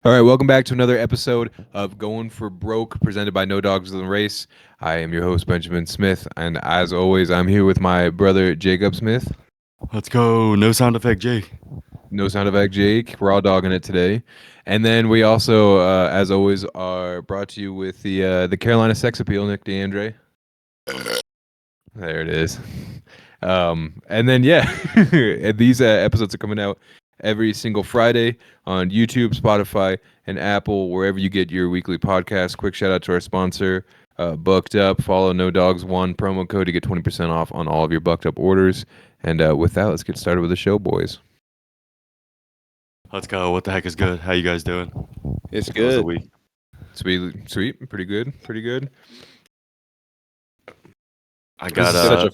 All right, welcome back to another episode of Going for Broke, presented by No Dogs in the Race. I am your host, Benjamin Smith, and as always, I'm here with my brother, Jacob Smith. Let's go. No sound effect, Jake. No sound effect, Jake. We're all dogging it today. And then we also, as always, are brought to you with the Carolina Sex Appeal, Nick DeAndre. There it is. And then, these episodes are coming out every single Friday on YouTube, Spotify, and Apple, wherever you get your weekly podcast. Quick shout out to our sponsor, Bucked Up. Follow No Dogs 1 promo code to get 20% off on all of your Bucked Up orders. And with that, let's get started with the show, boys. Let's go. What the heck is good? How you guys doing? It's How was the good. week? Sweet, pretty good. I got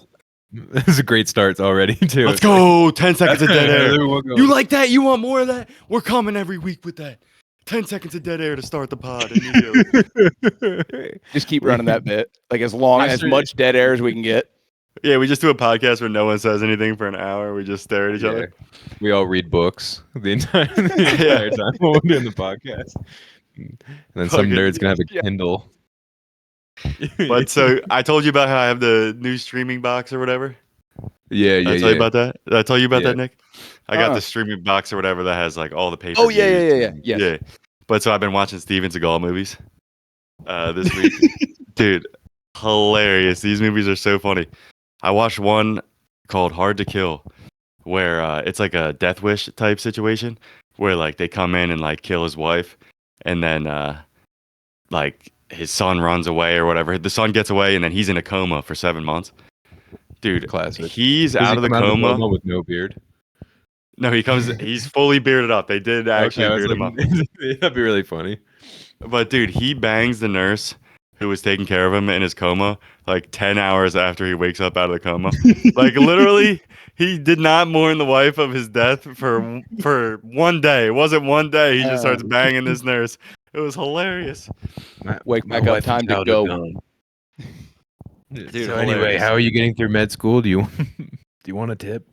This is a great start already, too. Let's go. 10 seconds of dead air. We'll go. You like that? You want more of that? We're coming every week with that. 10 seconds of dead air to start the pod immediately. Just keep running that bit. Like as much dead air as we can get. Yeah, we just do a podcast where no one says anything for an hour. We just stare at each other. We all read books the entire time while we're doing the podcast. And then some nerd's gonna have a Kindle. But so I told you about how I have the new streaming box or whatever. Yeah. Did I tell you about that? Did I tell you about Yeah. that, Nick? I got the streaming box or whatever that has like all the papers. Oh yeah. Yes. Yeah. But so I've been watching Steven Seagal movies this week. Dude, hilarious. These movies are so funny. I watched one called Hard to Kill, where it's like a death wish type situation where like they come in and like kill his wife, and then like his son runs away or whatever. The son gets away and then he's in a coma for 7 months. Dude, Classic. he's Does out he of the come coma. with no beard. No, he's fully bearded up. They did actually beard him up. That'd be really funny. But dude, he bangs the nurse who was taking care of him in his coma like 10 hours after he wakes up out of the coma. Like literally, he did not mourn the wife of his death for 1 day. It wasn't 1 day. He just starts banging this nurse. It was hilarious. Wake back up, time to go. Dude, So anyway, hilarious. how are you getting through med school? Do you want a tip?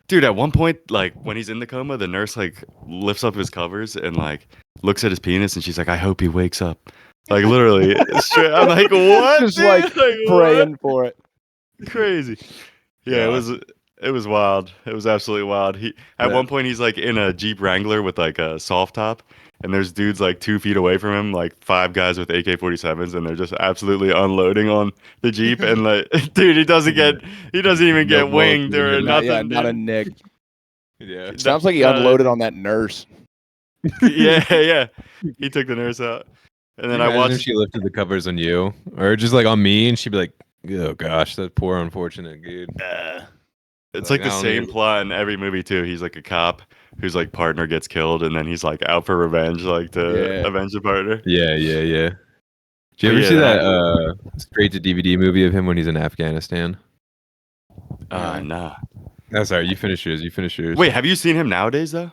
Dude, at one point, like when he's in the coma, the nurse like lifts up his covers and like looks at his penis, and she's like, "I hope he wakes up." Like literally, straight, I'm like, "What?" Just dude? like praying for it. Crazy. Yeah, it was wild. It was absolutely wild. At one point he's like in a Jeep Wrangler with like a soft top, and there's dudes like 2 feet away from him, like 5 guys with AK-47s, and they're just absolutely unloading on the Jeep. And like, dude, he doesn't even get winged or nothing. Yeah, not a dude. nick. Yeah. It sounds like he unloaded on that nurse. yeah. He took the nurse out, and then I Imagine if watched. she lifted the covers on you, or just like on me, and she'd be like, "Oh gosh, that poor unfortunate dude." It's Like, like the I don't same even- plot in every movie too. He's like a cop whose like partner gets killed, and then he's like out for revenge, like to avenge the partner. Yeah. Did you Oh, ever yeah, see that straight to DVD movie of him when he's in Afghanistan? Nah. Oh, sorry, you finish yours. Wait, have you seen him nowadays though?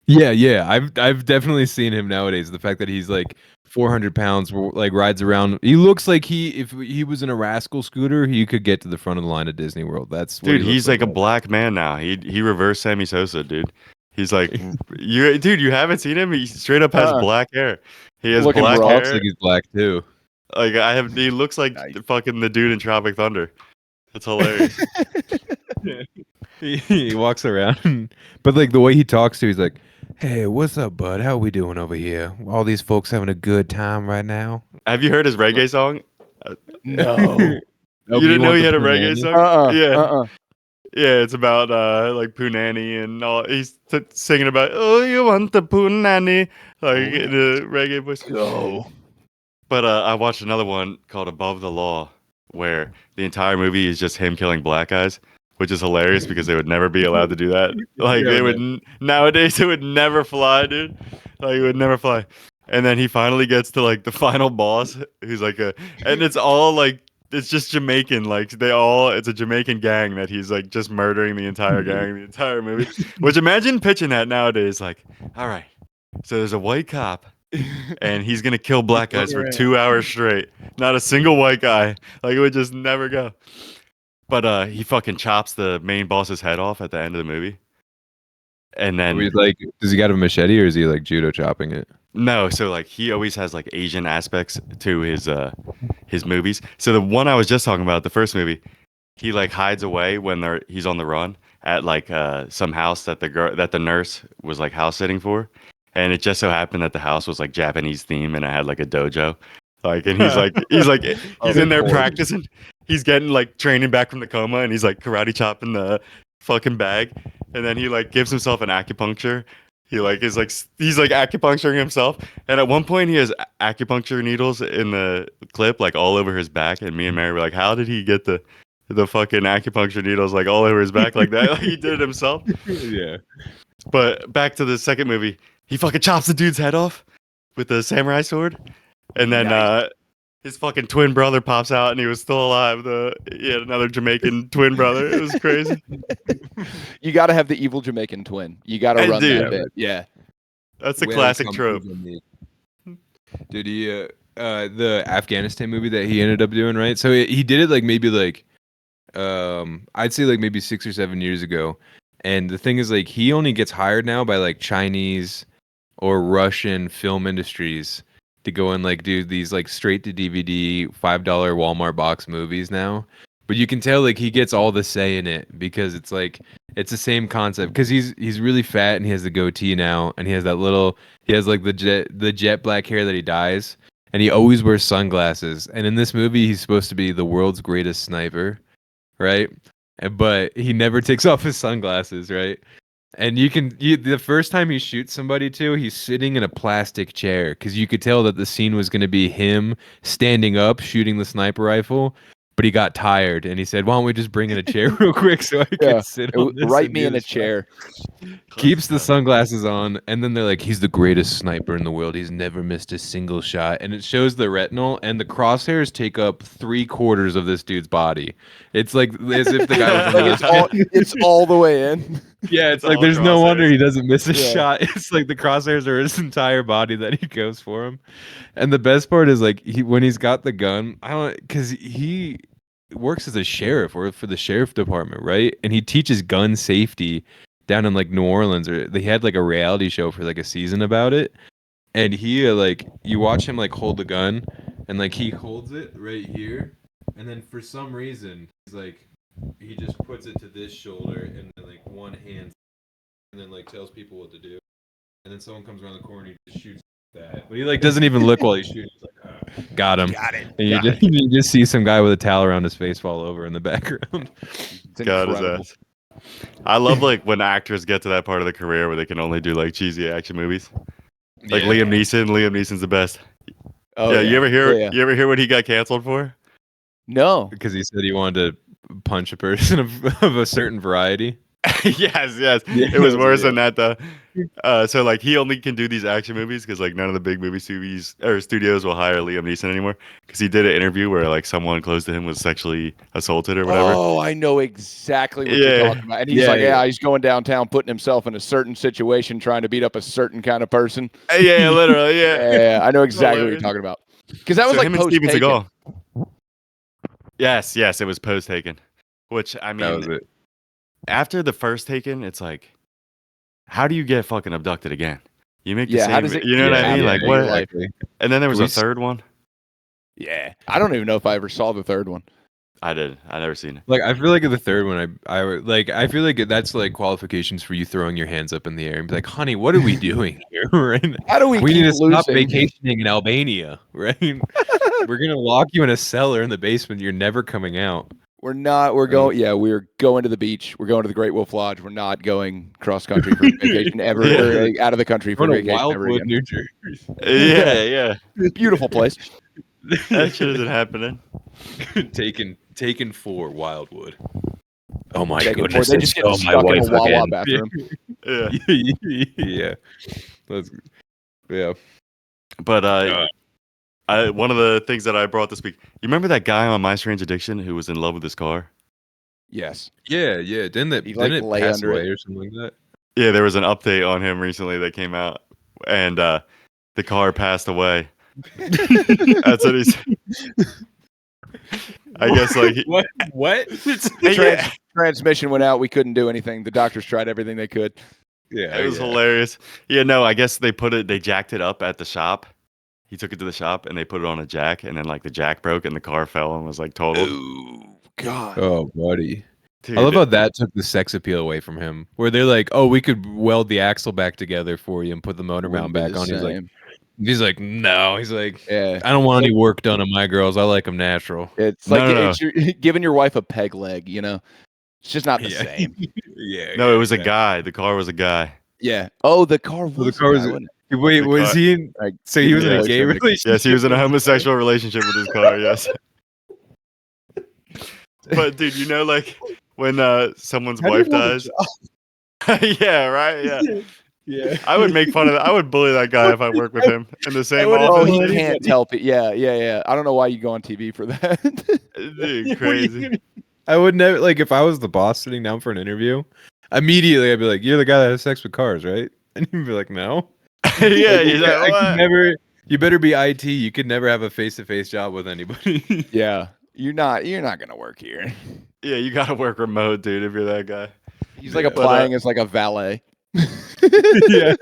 Yeah. I've definitely seen him nowadays. The fact that he's like 400 pounds, like rides around. He looks like if he was in a rascal scooter, he could get to the front of the line at Disney World. That's what Dude, he he's looks like a black man now. He reversed Sammy Sosa, dude. He's like, you haven't seen him? He straight up has black hair. He has Looking black rough. hair. Looks like he's black too. Like he looks like Nice. fucking the dude in Tropic Thunder. That's hilarious. He walks around, but like the way he talks to, he's like, "Hey, what's up, bud? How we doing over here? All these folks having a good time right now." Have you heard his reggae song? No. You didn't know he had a reggae song? Yeah. Yeah, it's about like Punani and all. He's singing about, "Oh, you want the Punani," like in the reggae voice. Go. But I watched another one called Above the Law, where the entire movie is just him killing black guys, which is hilarious because they would never be allowed to do that. Like Yeah, they would nowadays, it would never fly, dude. Like it would never fly. And then he finally gets to like the final boss, who's like and it's all like. It's just Jamaican, like it's a Jamaican gang that he's like just murdering the entire gang, the entire movie. Which imagine pitching that nowadays, like, all right, so there's a white cop and he's gonna kill black guys for 2 hours straight. Not a single white guy. Like it would just never go. But he fucking chops the main boss's head off at the end of the movie. And then He's like, does he got a machete or is he like judo chopping it? No, so like he always has like Asian aspects to his movies. So the one I was just talking about, the first movie, he like hides away when he's on the run at like some house that the nurse was like house sitting for, and it just so happened that the house was like Japanese theme and it had like a dojo, like, and he's in there practicing. He's getting like training back from the coma, and he's like karate chopping the fucking bag, and then he like gives himself an acupuncture. He like is like he's like acupuncturing himself, and at one point he has acupuncture needles in the clip like all over his back, and me and Mary were like, "How did he get the fucking acupuncture needles like all over his back like that? Like he did it himself?" Yeah. But back to the second movie, he fucking chops the dude's head off with the samurai sword, and then his fucking twin brother pops out, and he was still alive. He had another Jamaican twin brother. It was crazy. You got to have the evil Jamaican twin. You got to run that bit. Yeah. That's a classic trope. Did he the Afghanistan movie that he ended up doing, right? So he did it like maybe like I'd say like maybe 6 or 7 years ago. And the thing is like he only gets hired now by like Chinese or Russian film industries to go and like do these like straight to DVD $5 Walmart box movies now. But you can tell like he gets all the say in it because it's like it's the same concept because he's really fat and he has the goatee now and he has like the jet black hair that he dyes and he always wears sunglasses, and in this movie he's supposed to be the world's greatest sniper, right? But he never takes off his sunglasses, right? And the first time he shoots somebody too, he's sitting in a plastic chair because you could tell that the scene was going to be him standing up shooting the sniper rifle. But he got tired and he said, "Why don't we just bring in a chair real quick so I can sit on this?" Write me in a chair. Keeps the sunglasses on, and then they're like, "He's the greatest sniper in the world. He's never missed a single shot." And it shows the retinal, and the crosshairs take up 3/4 of this dude's body. It's like as if the guy was it's all the way in. Yeah, it's like there's no wonder he doesn't miss a shot. It's like the crosshairs are his entire body that he goes for him. And the best part is like when he's got the gun, because he works as a sheriff or for the sheriff department, right? And he teaches gun safety down in like New Orleans, or they had like a reality show for like a season about it. And he like you watch him like hold the gun, and like he holds it right here, and then for some reason he's like he just puts it to this shoulder and then like one hand, and then like tells people what to do, and then someone comes around the corner and he just shoots that. But he like doesn't even look while he's shooting. He's like, got him. Got it. And you just see some guy with a towel around his face fall over in the background. God his ass. I love like when actors get to that part of the career where they can only do like cheesy action movies. Like Liam Neeson. Liam Neeson's the best. Oh yeah. You ever hear what he got canceled for? No. Because he said he wanted to punch a person of a certain variety. yes. It was worse than that though. So like he only can do these action movies because like none of the big movie studios will hire Liam Neeson anymore because he did an interview where like someone close to him was sexually assaulted or whatever. Oh, I know exactly what you're talking about. And he's he's going downtown, putting himself in a certain situation, trying to beat up a certain kind of person. Yeah, literally, yeah. I know exactly what you're talking about. Because that was like post-Taken. Yes, it was post-Taken. Which I mean, that was it. After the first Taken, it's like, how do you get fucking abducted again? You make the same. How does it, you know what I mean? Like what? Exactly. And then there was a third one. Yeah, I don't even know if I ever saw the third one. I did. I never seen it. Like I feel like in the third one, I feel like that's like qualifications for you throwing your hands up in the air and be like, "Honey, what are we doing here? Right? How do we need to stop vacationing in Albania, right? We're gonna lock you in a cellar in the basement. You're never coming out." We're not. We're going. Yeah, we're going to the beach. We're going to the Great Wolf Lodge. We're not going cross country for vacation ever. Or out of the country for vacation ever again. New Jersey. Yeah. Beautiful place. That shit isn't happening. Taken for Wildwood. Oh my goodness! They just get stuck in a Wawa bathroom. Yeah. Yeah. But one of the things that I brought this week, you remember that guy on My Strange Addiction who was in love with his car? Yes. Yeah. Didn't it lay pass under away or something like that? Yeah, there was an update on him recently that came out, and the car passed away. That's what he said. I guess like what? Transmission went out. We couldn't do anything. The doctors tried everything they could. Yeah, It was hilarious. Yeah, no, I guess they jacked it up at the shop. He took it to the shop and they put it on a jack, and then like the jack broke and the car fell and was like totaled. Oh God. Oh, buddy. Dude, I love how that took the sex appeal away from him. Where they're like, "Oh, we could weld the axle back together for you and put the motor mount Wouldn't be back the on." same. He's like, "No." He's like, Yeah. "I don't want any work done on my girls. I like them natural." It's No, like no, it's giving your wife a peg leg, you know? It's just not the Yeah. same. Yeah. no, yeah, it was a exactly. guy. The car was a guy. Yeah. Oh, the car was Well, the a car guy, was. wasn't Wait, The was car- he in? it? Like, So he was in a yeah, gay like- relationship. Yes, he was in a with his homosexual relationship with his car. Yes. But dude, you know, like when someone's How do you wife want a dies. Yeah, right. Yeah. job? Yeah. I would make fun of that. I would bully that guy if I worked with him in the same wouldn't Oh, office. he bully can't anybody. tell it. Yeah. I don't know why you go on TV for that. Dude, crazy. I would never like if I was the boss sitting down for an interview. Immediately, I'd be like, "You're the guy that has sex with cars, right?" And you'd be like, "No." Yeah, Like, he's like, I "What?" could never. You better be IT. You could never have a face-to-face job with anybody. Yeah. You're not gonna work here. Yeah, you gotta work remote, dude, if you're that guy. He's like Yeah. applying as like a valet. Yeah.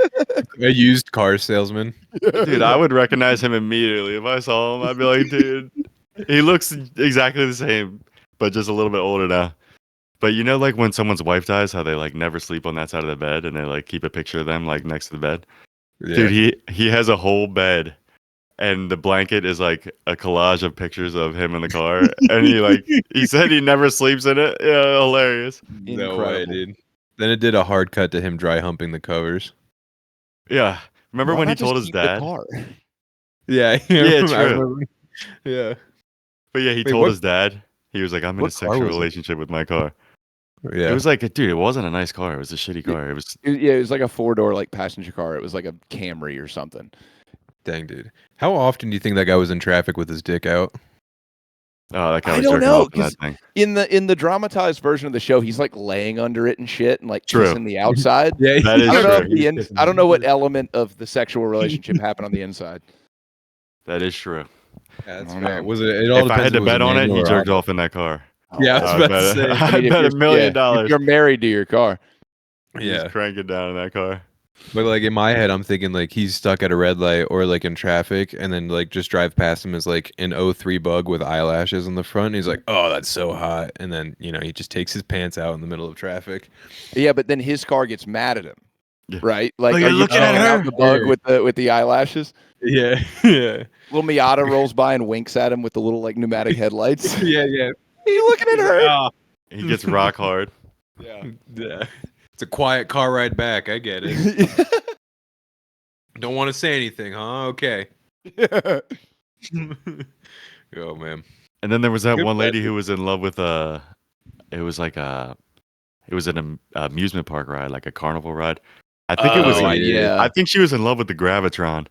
A used car salesman. Dude, I would recognize him immediately. If I saw him, I'd be like, dude, he looks exactly the same, but just a little bit older now. But you know, like when someone's wife dies, how they like never sleep on that side of the bed and they like keep a picture of them like next to the bed? Yeah. Dude, he has a whole bed and the blanket is like a collage of pictures of him in the car. And he said he never sleeps in it. Yeah, hilarious. No way, Incredible. dude. Then it did a hard cut to him dry humping the covers. Yeah. Remember Why when he not just told his keep the dad? car? Yeah. Yeah, I true. remember. Yeah. But yeah, he Wait, told what- his dad. He was like, I'm in a what car sexual was it? relationship with my car. Yeah. It was like, dude, it wasn't a nice car. It was a shitty car. It was It was like a 4-door like passenger car. It was like a Camry or something. Dang, dude. How often do you think that guy was in traffic with his dick out? oh, that guy I was don't jerking know, off in that 'cause thing. In the dramatized version of the show, he's like laying under it and shit and like True. kissing the outside. Yeah. That is I don't know true. if I don't know what element of the sexual relationship happened on the inside. That is true. Yeah, that's I don't fair. know. Was it? It all If I had depends to if was bet a on it, manual he or jerked auto. off in that car. Yeah, I was I about bet, to say. I if bet you're- $1 million. If you're married to your car. Yeah. Just crank it down in that car. But like in my head, I'm thinking like he's stuck at a red light or like in traffic, and then like just drive past him as like an '03 bug with eyelashes on the front. And he's like, "Oh, that's so hot," and then he just takes his pants out in the middle of traffic. Yeah, but then his car gets mad at him. Yeah. Right? Like, Oh, are you're you looking at checking out her? the bug Yeah. with the eyelashes? Yeah, yeah, Little Miata rolls by and winks at him with the little like pneumatic headlights. yeah. Are you looking at her? Ah, He gets rock hard. Yeah. yeah. It's a quiet car ride back. I get it. Don't want to say anything, huh? Okay. Oh man. And then there was that Good one lady bet. who was in love with it was like it was an amusement park ride, like a carnival ride. I think it was Oh, like, yeah. I think she was in love with the Gravitron.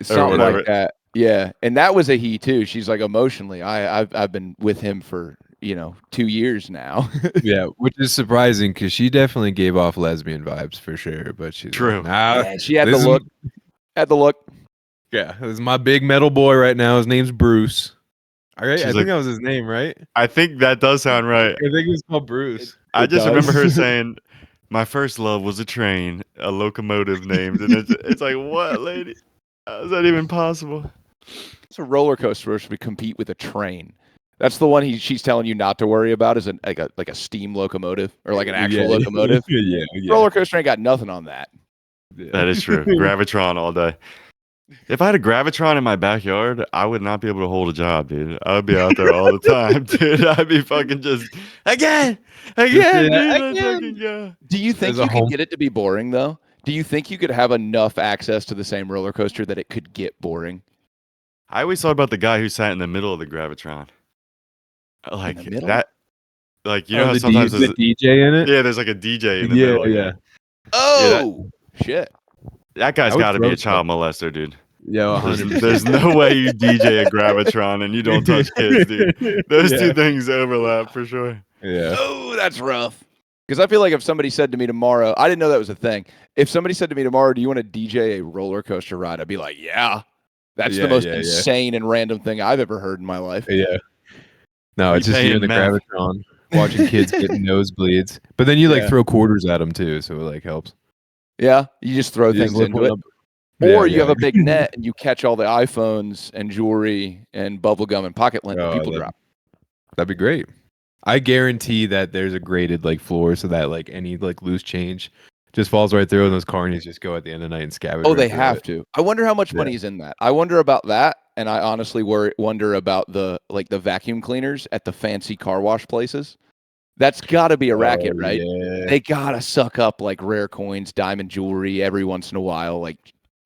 Something whatever. like that. Yeah. And that was a he too. She's like emotionally. I've been with him for 2 years now. Yeah, which is surprising because she definitely gave off lesbian vibes for sure. But she's True. like, nah, Yeah, she had this the is- look. Had the look. Yeah, this is my big metal boy right now. His name's Bruce. All right, She's I like- think that was his name, right? I think that does sound right. I think it was called Bruce. I It just remember her does. saying, "My first love was a train, a locomotive named," and it's like, what, lady? How is that even possible? It's a roller coaster where we compete with a train. That's the one she's telling you not to worry about is like a steam locomotive or like an actual locomotive. Yeah. Roller coaster ain't got nothing on that. That is true. Gravitron all day. If I had a Gravitron in my backyard, I would not be able to hold a job, dude. I would be out there all the time, dude. I'd be fucking just again, dude. Let's fucking go. Do you think There's a you could home- get it to be boring though? Do you think you could have enough access to the same roller coaster that it could get boring? I always thought about the guy who sat in the middle of the Gravitron. Like the middle? that. Like you know how the sometimes the there's DJ in it. yeah, there's like a DJ in the Yeah, middle. yeah. Oh shit! That guy's I would got to be a throw child molester, dude. Yeah, There's, 100%. there's no way you DJ a Gravitron and you don't touch kids, dude. Those Yeah. two things overlap for sure. Yeah. Oh, that's rough. Because I feel like if somebody said to me tomorrow, I didn't know that was a thing. If somebody said to me tomorrow, "Do you want to DJ a roller coaster ride?" I'd be like, "Yeah." That's Yeah, the most yeah, yeah. insane and random thing I've ever heard in my life. Yeah. No, You it's just pay you in the in meth. Gravitron watching kids getting nosebleeds. But then you like Yeah. throw quarters at them too, so it like helps. Yeah, you just throw You just things lift into one it. up. Or Yeah, you have yeah. a big net and you catch all the iPhones and jewelry and bubble gum and pocket lint that people drop. That'd be great. I guarantee that there's a graded like floor so that like any like loose change just falls right through, and those carnies just go at the end of the night and scavenge. Oh, right they through have it. to. I wonder how much Yeah. money is in that. I wonder about that, and I honestly wonder about the vacuum cleaners at the fancy car wash places. That's got to be a racket, right? Yeah. They gotta suck up like rare coins, diamond jewelry every once in a while, like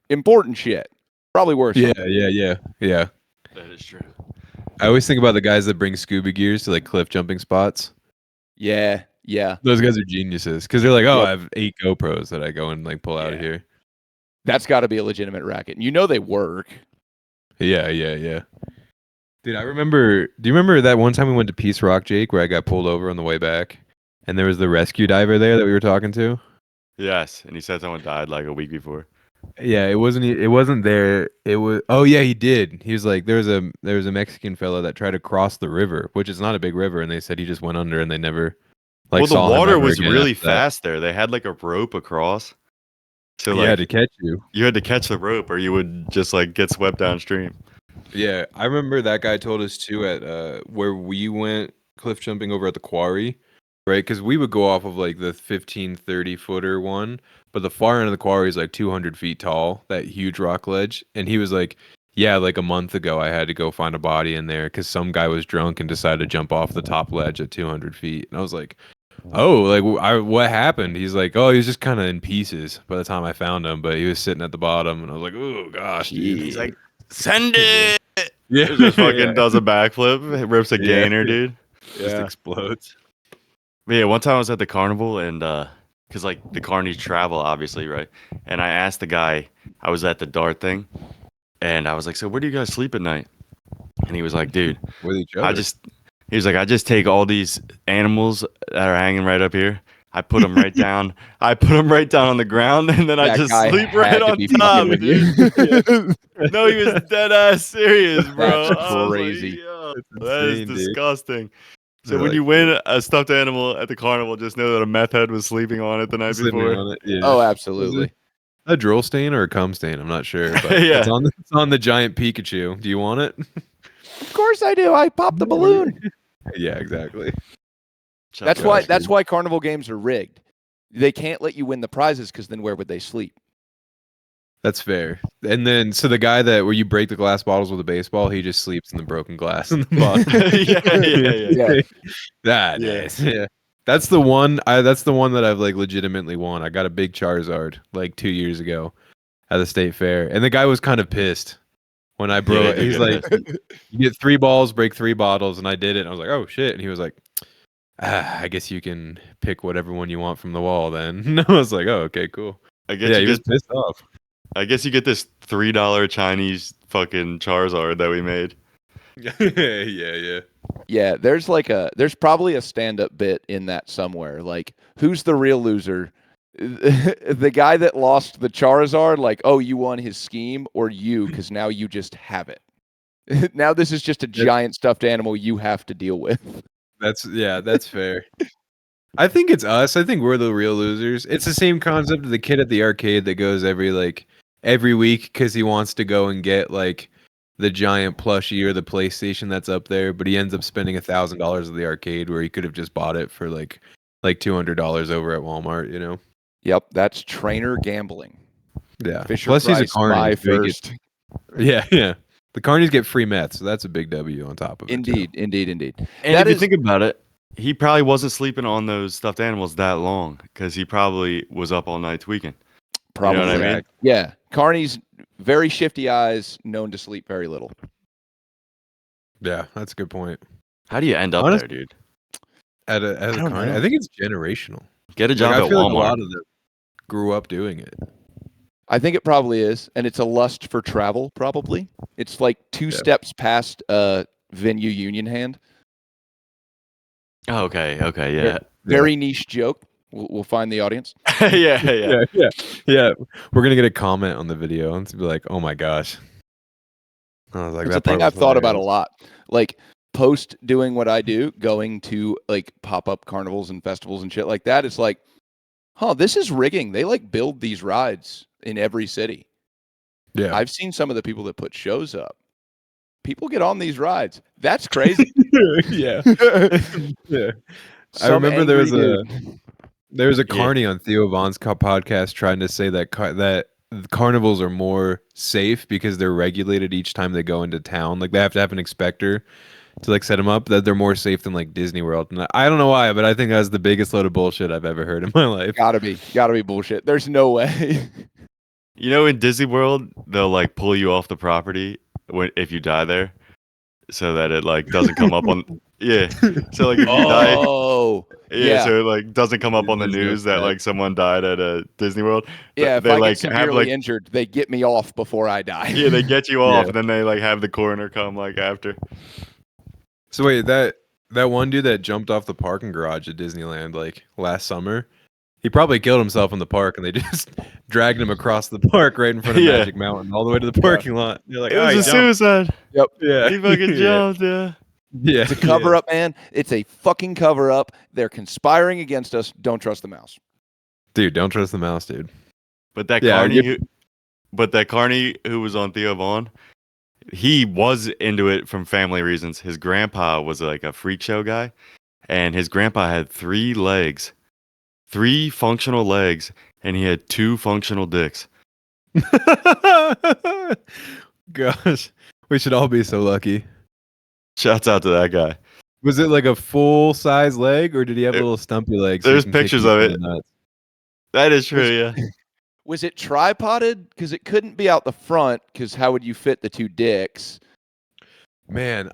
important shit. Probably worth Yeah, something. yeah. That is true. I always think about the guys that bring scuba gears to like cliff jumping spots. Yeah. Those guys are geniuses because they're like, oh, Yep. I have 8 GoPros that I go and like pull out of here. That's got to be a legitimate racket. And you know they work. Yeah. Dude, I remember. Do you remember that one time we went to Peace Rock, Jake, where I got pulled over on the way back, and there was the rescue diver there that we were talking to? Yes, and he said someone died like a week before. Yeah, it wasn't. It wasn't there. It was. Oh yeah, he did. He was like, there was a Mexican fella that tried to cross the river, which is not a big river, and they said he just went under, and they never like Well, the saw him water ever was again really after that. fast there. They had like a rope across. So Yeah, like to catch you. you had to catch the rope or you would just like get swept downstream. Yeah, I remember that guy told us too at where we went cliff jumping over at the quarry, right? Because we would go off of like the 15, 30 footer one, but the far end of the quarry is like 200 feet tall, that huge rock ledge. And he was like, yeah, like a month ago, I had to go find a body in there because some guy was drunk and decided to jump off the top ledge at 200 feet. And I was like, oh, like what happened? He's like, oh, he was just kind of in pieces by the time I found him, but he was sitting at the bottom. And I was like, oh, gosh, dude. He's like, send it. Yeah, It just fucking yeah. does a backflip, rips a Yeah. gainer, dude. Just Yeah. explodes. But yeah, one time I was at the carnival and because like the carnies travel obviously, right? And I asked the guy, I was at the dart thing, and I was like, so where do you guys sleep at night? And he was like, dude, With each other. he was like, I just take all these animals that are hanging right up here. I put them right down. I put them right down on the ground, and then I That just guy sleep had right to on be top, fucking with dude. you. No, he was dead ass serious, bro. That's I was like, crazy. yo, That's that is insane, dude. disgusting. So They're when like, you win a stuffed animal at the carnival, just know that a meth head was sleeping on it the night sleeping before. on it. Yeah. Oh, Was absolutely. it a drool stain or a cum stain? I'm not sure, but Yeah. it's on the giant Pikachu. Do you want it? Of course I do. I popped the balloon. Yeah, exactly. That's Gosh, why dude. carnival games are rigged. They can't let you win the prizes because then where would they sleep? That's fair. And then so the guy that where you break the glass bottles with a baseball, he just sleeps in the broken glass in the bottom. Yeah. That Yeah. is. Yeah. That's the one that I've like legitimately won. I got a big Charizard like 2 years ago at the state fair. And the guy was kind of pissed when I broke. they He's get like, you get 3 balls, break 3 bottles, and I did it. And I was like, oh shit. And he was like, I guess you can pick whatever one you want from the wall then. And I was like, oh, okay, cool. I guess Yeah, you he was get pissed off. I guess you get this $3 Chinese fucking Charizard that we made. Yeah. Yeah, there's probably a stand-up bit in that somewhere. Like, who's the real loser? The guy that lost the Charizard, like, oh, you won his scheme, or you, because now you just have it. Now this is just a giant stuffed animal you have to deal with. That's fair. I think it's us. I think we're the real losers. It's the same concept of the kid at the arcade that goes every week because he wants to go and get like the giant plushie or the PlayStation that's up there, but he ends up spending $1,000 at the arcade where he could have just bought it for like $200 over at Walmart. You know? Yep, that's trainer gambling. Yeah. Fisher Plus, he's a Price, carny. buy so he first. Yeah. The carnies get free mets, so that's a big W on top of it. Indeed. And That if you is- think about it, he probably wasn't sleeping on those stuffed animals that long because he probably was up all night tweaking. Probably. You know what I mean? Yeah. Carney's very shifty eyes, known to sleep very little. Yeah, that's a good point. How do you end up Honestly, there, dude? As a don't carny, know. I think it's generational. Get a job I at feel like a Walmart. lot of them grew up doing it. I think it probably is, and it's a lust for travel. Probably, it's like two steps past venue union hand. Oh, okay, yeah. Very niche joke. We'll find the audience. yeah. We're gonna get a comment on the video and be like, "Oh my gosh!" I was like, It's a "That part thing I've was thought about a hilarious." lot. Like post doing what I do, going to like pop up carnivals and festivals and shit like that. It's like this is rigging. They like build these rides in every city. Yeah. I've seen some of the people that put shows up. People get on these rides. That's crazy. Yeah. Yeah. I Some remember there was angry a dude. There was a Yeah. carny on Theo Vaughn's podcast trying to say that that carnivals are more safe because they're regulated each time they go into town. Like they have to have an inspector to like set them up. That they're more safe than like Disney World. And I don't know why, but I think that's the biggest load of bullshit I've ever heard in my life. Gotta be bullshit. There's no way. You know, in Disney World, they'll like pull you off the property if you die there, so that it like doesn't come up on. Yeah. So like if you die. Oh, Yeah, so it like doesn't come up on the There's no news that threat. like someone died at a Disney World. yeah. If They I like get have severely like injured, they get me off before I die. yeah, they get you off, Yeah. and then they like have the coroner come like after. So wait, that one dude that jumped off the parking garage at Disneyland like last summer, he probably killed himself in the park, and they just dragged him across the park right in front of Yeah. Magic Mountain, all the way to the parking lot. You're like, It oh, was he a jumped. suicide. Yeah, He fucking Yeah. jumped. Yeah. Yeah, It's a cover up, man. It's a fucking cover up. They're conspiring against us. Don't trust the mouse. Dude, don't trust the mouse, dude. But that Yeah, carny who was on Theo Vaughn, he was into it from family reasons. His grandpa was like a freak show guy, and his grandpa had 3 legs, 3 functional legs, and he had 2 functional dicks. Gosh, we should all be so lucky. Shouts out to that guy. Was it like a full size leg, or did he have There- little stumpy legs? so he there's can kick pictures you of in it. the nuts? That is true, yeah. Was it tripoded? Because it couldn't be out the front. Because how would you fit the 2 dicks? Man,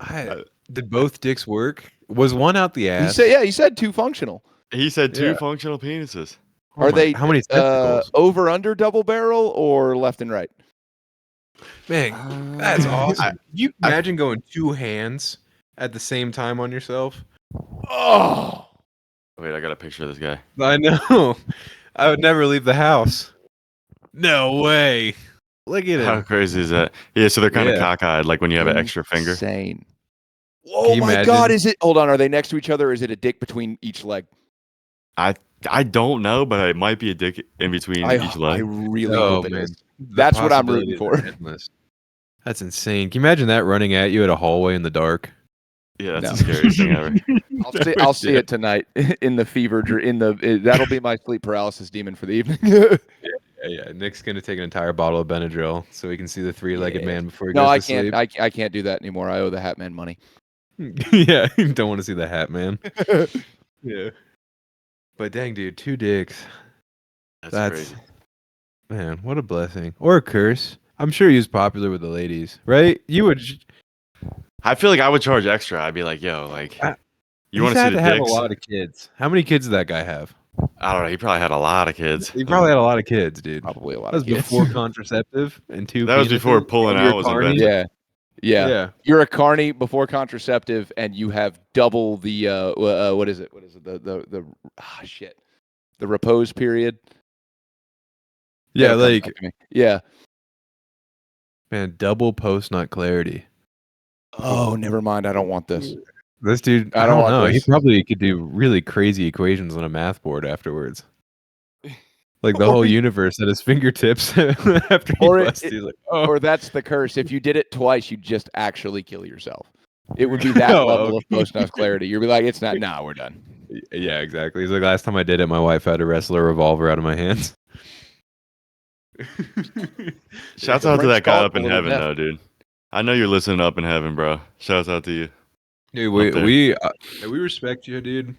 did both dicks work? Was one out the He ass? said, he said 2 functional. He said 2 Yeah. functional penises. Oh Are my- they how many testicles? over under double barrel or left and right? Man, that's awesome. You I- imagine going 2 hands at the same time on yourself? Oh, Wait, I got a picture of this guy. I know. I would never leave the house. No way. Look at How him. crazy is that? Yeah, so they're kind of Yeah. cockeyed, like when you have an extra finger. Insane. Oh you my God! imagine? Is it? Hold on. Are they next to each other? Or is it a dick between each leg? I don't know, but it might be a dick in between I each leg. really Oh, hope it man. is. The That's what I'm rooting possibilities for. are endless. That's insane. Can you imagine that running at you at a hallway in the dark? Yeah, that's No. the scariest thing ever. I'll see it tonight in the fever. That'll be my sleep paralysis demon for the evening. Yeah. Nick's gonna take an entire bottle of Benadryl so he can see the 3-legged Yeah. man before he No, goes I to can't. sleep. I can't do that anymore. I owe the Hat Man money. Yeah, you don't want to see the hat man. Yeah. But dang, dude, 2 dicks. That's crazy. Man, what a blessing. Or a curse. I'm sure he was popular with the ladies, right? You would. I feel like I would charge extra. I'd be like, yo, like, you want he's to see had the to have dicks? a lot of kids. How many kids did that guy have? I don't know. He probably had a lot of kids. He probably had a lot of kids, dude. Probably a lot That was of kids. before contraceptive and 2 That was before penises, pulling and you're out was carny. invented. Yeah. Yeah. You're a carny before contraceptive, and you have double the what is it? What is it? The shit. The repose period. Yeah, That'll come like, back to me. Yeah. man, double post nut clarity. Oh, never mind. I don't want this. This dude, I I don't don't want know. He this. probably could do really crazy equations on a math board afterwards. Like the Or whole he- universe at his fingertips after he Or it- busts. He's like, oh, Or that's the curse. If you did it twice, you'd just actually kill yourself. It would be that Oh, level of okay. post-nut clarity. You'd be like, it's not. Nah, we're done. yeah, exactly. He's like, last time I did it, my wife had to wrestle a revolver out of my hands. Shouts a out to French that guy call up in for little heaven, death. though, dude. I know you're listening up in heaven, bro. Shouts out to you. Dude, Up there. we respect you, dude.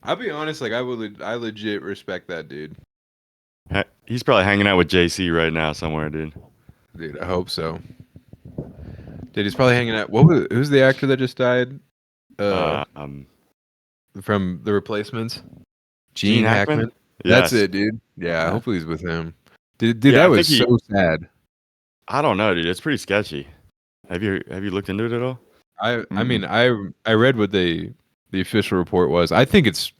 I'll be honest, like I legit respect that dude. He's probably hanging out with JC right now somewhere, dude. Dude, I hope so. Dude, he's probably hanging out. Who's the actor that just died? From The Replacements? Gene Hackman. That's Yes. it, dude. Yeah, Yeah. hopefully he's with him. Dude, Yeah, I that was think so sad. I don't know, dude. It's pretty sketchy. Have you looked into it at all? I mean, I read what the official report was. I think it's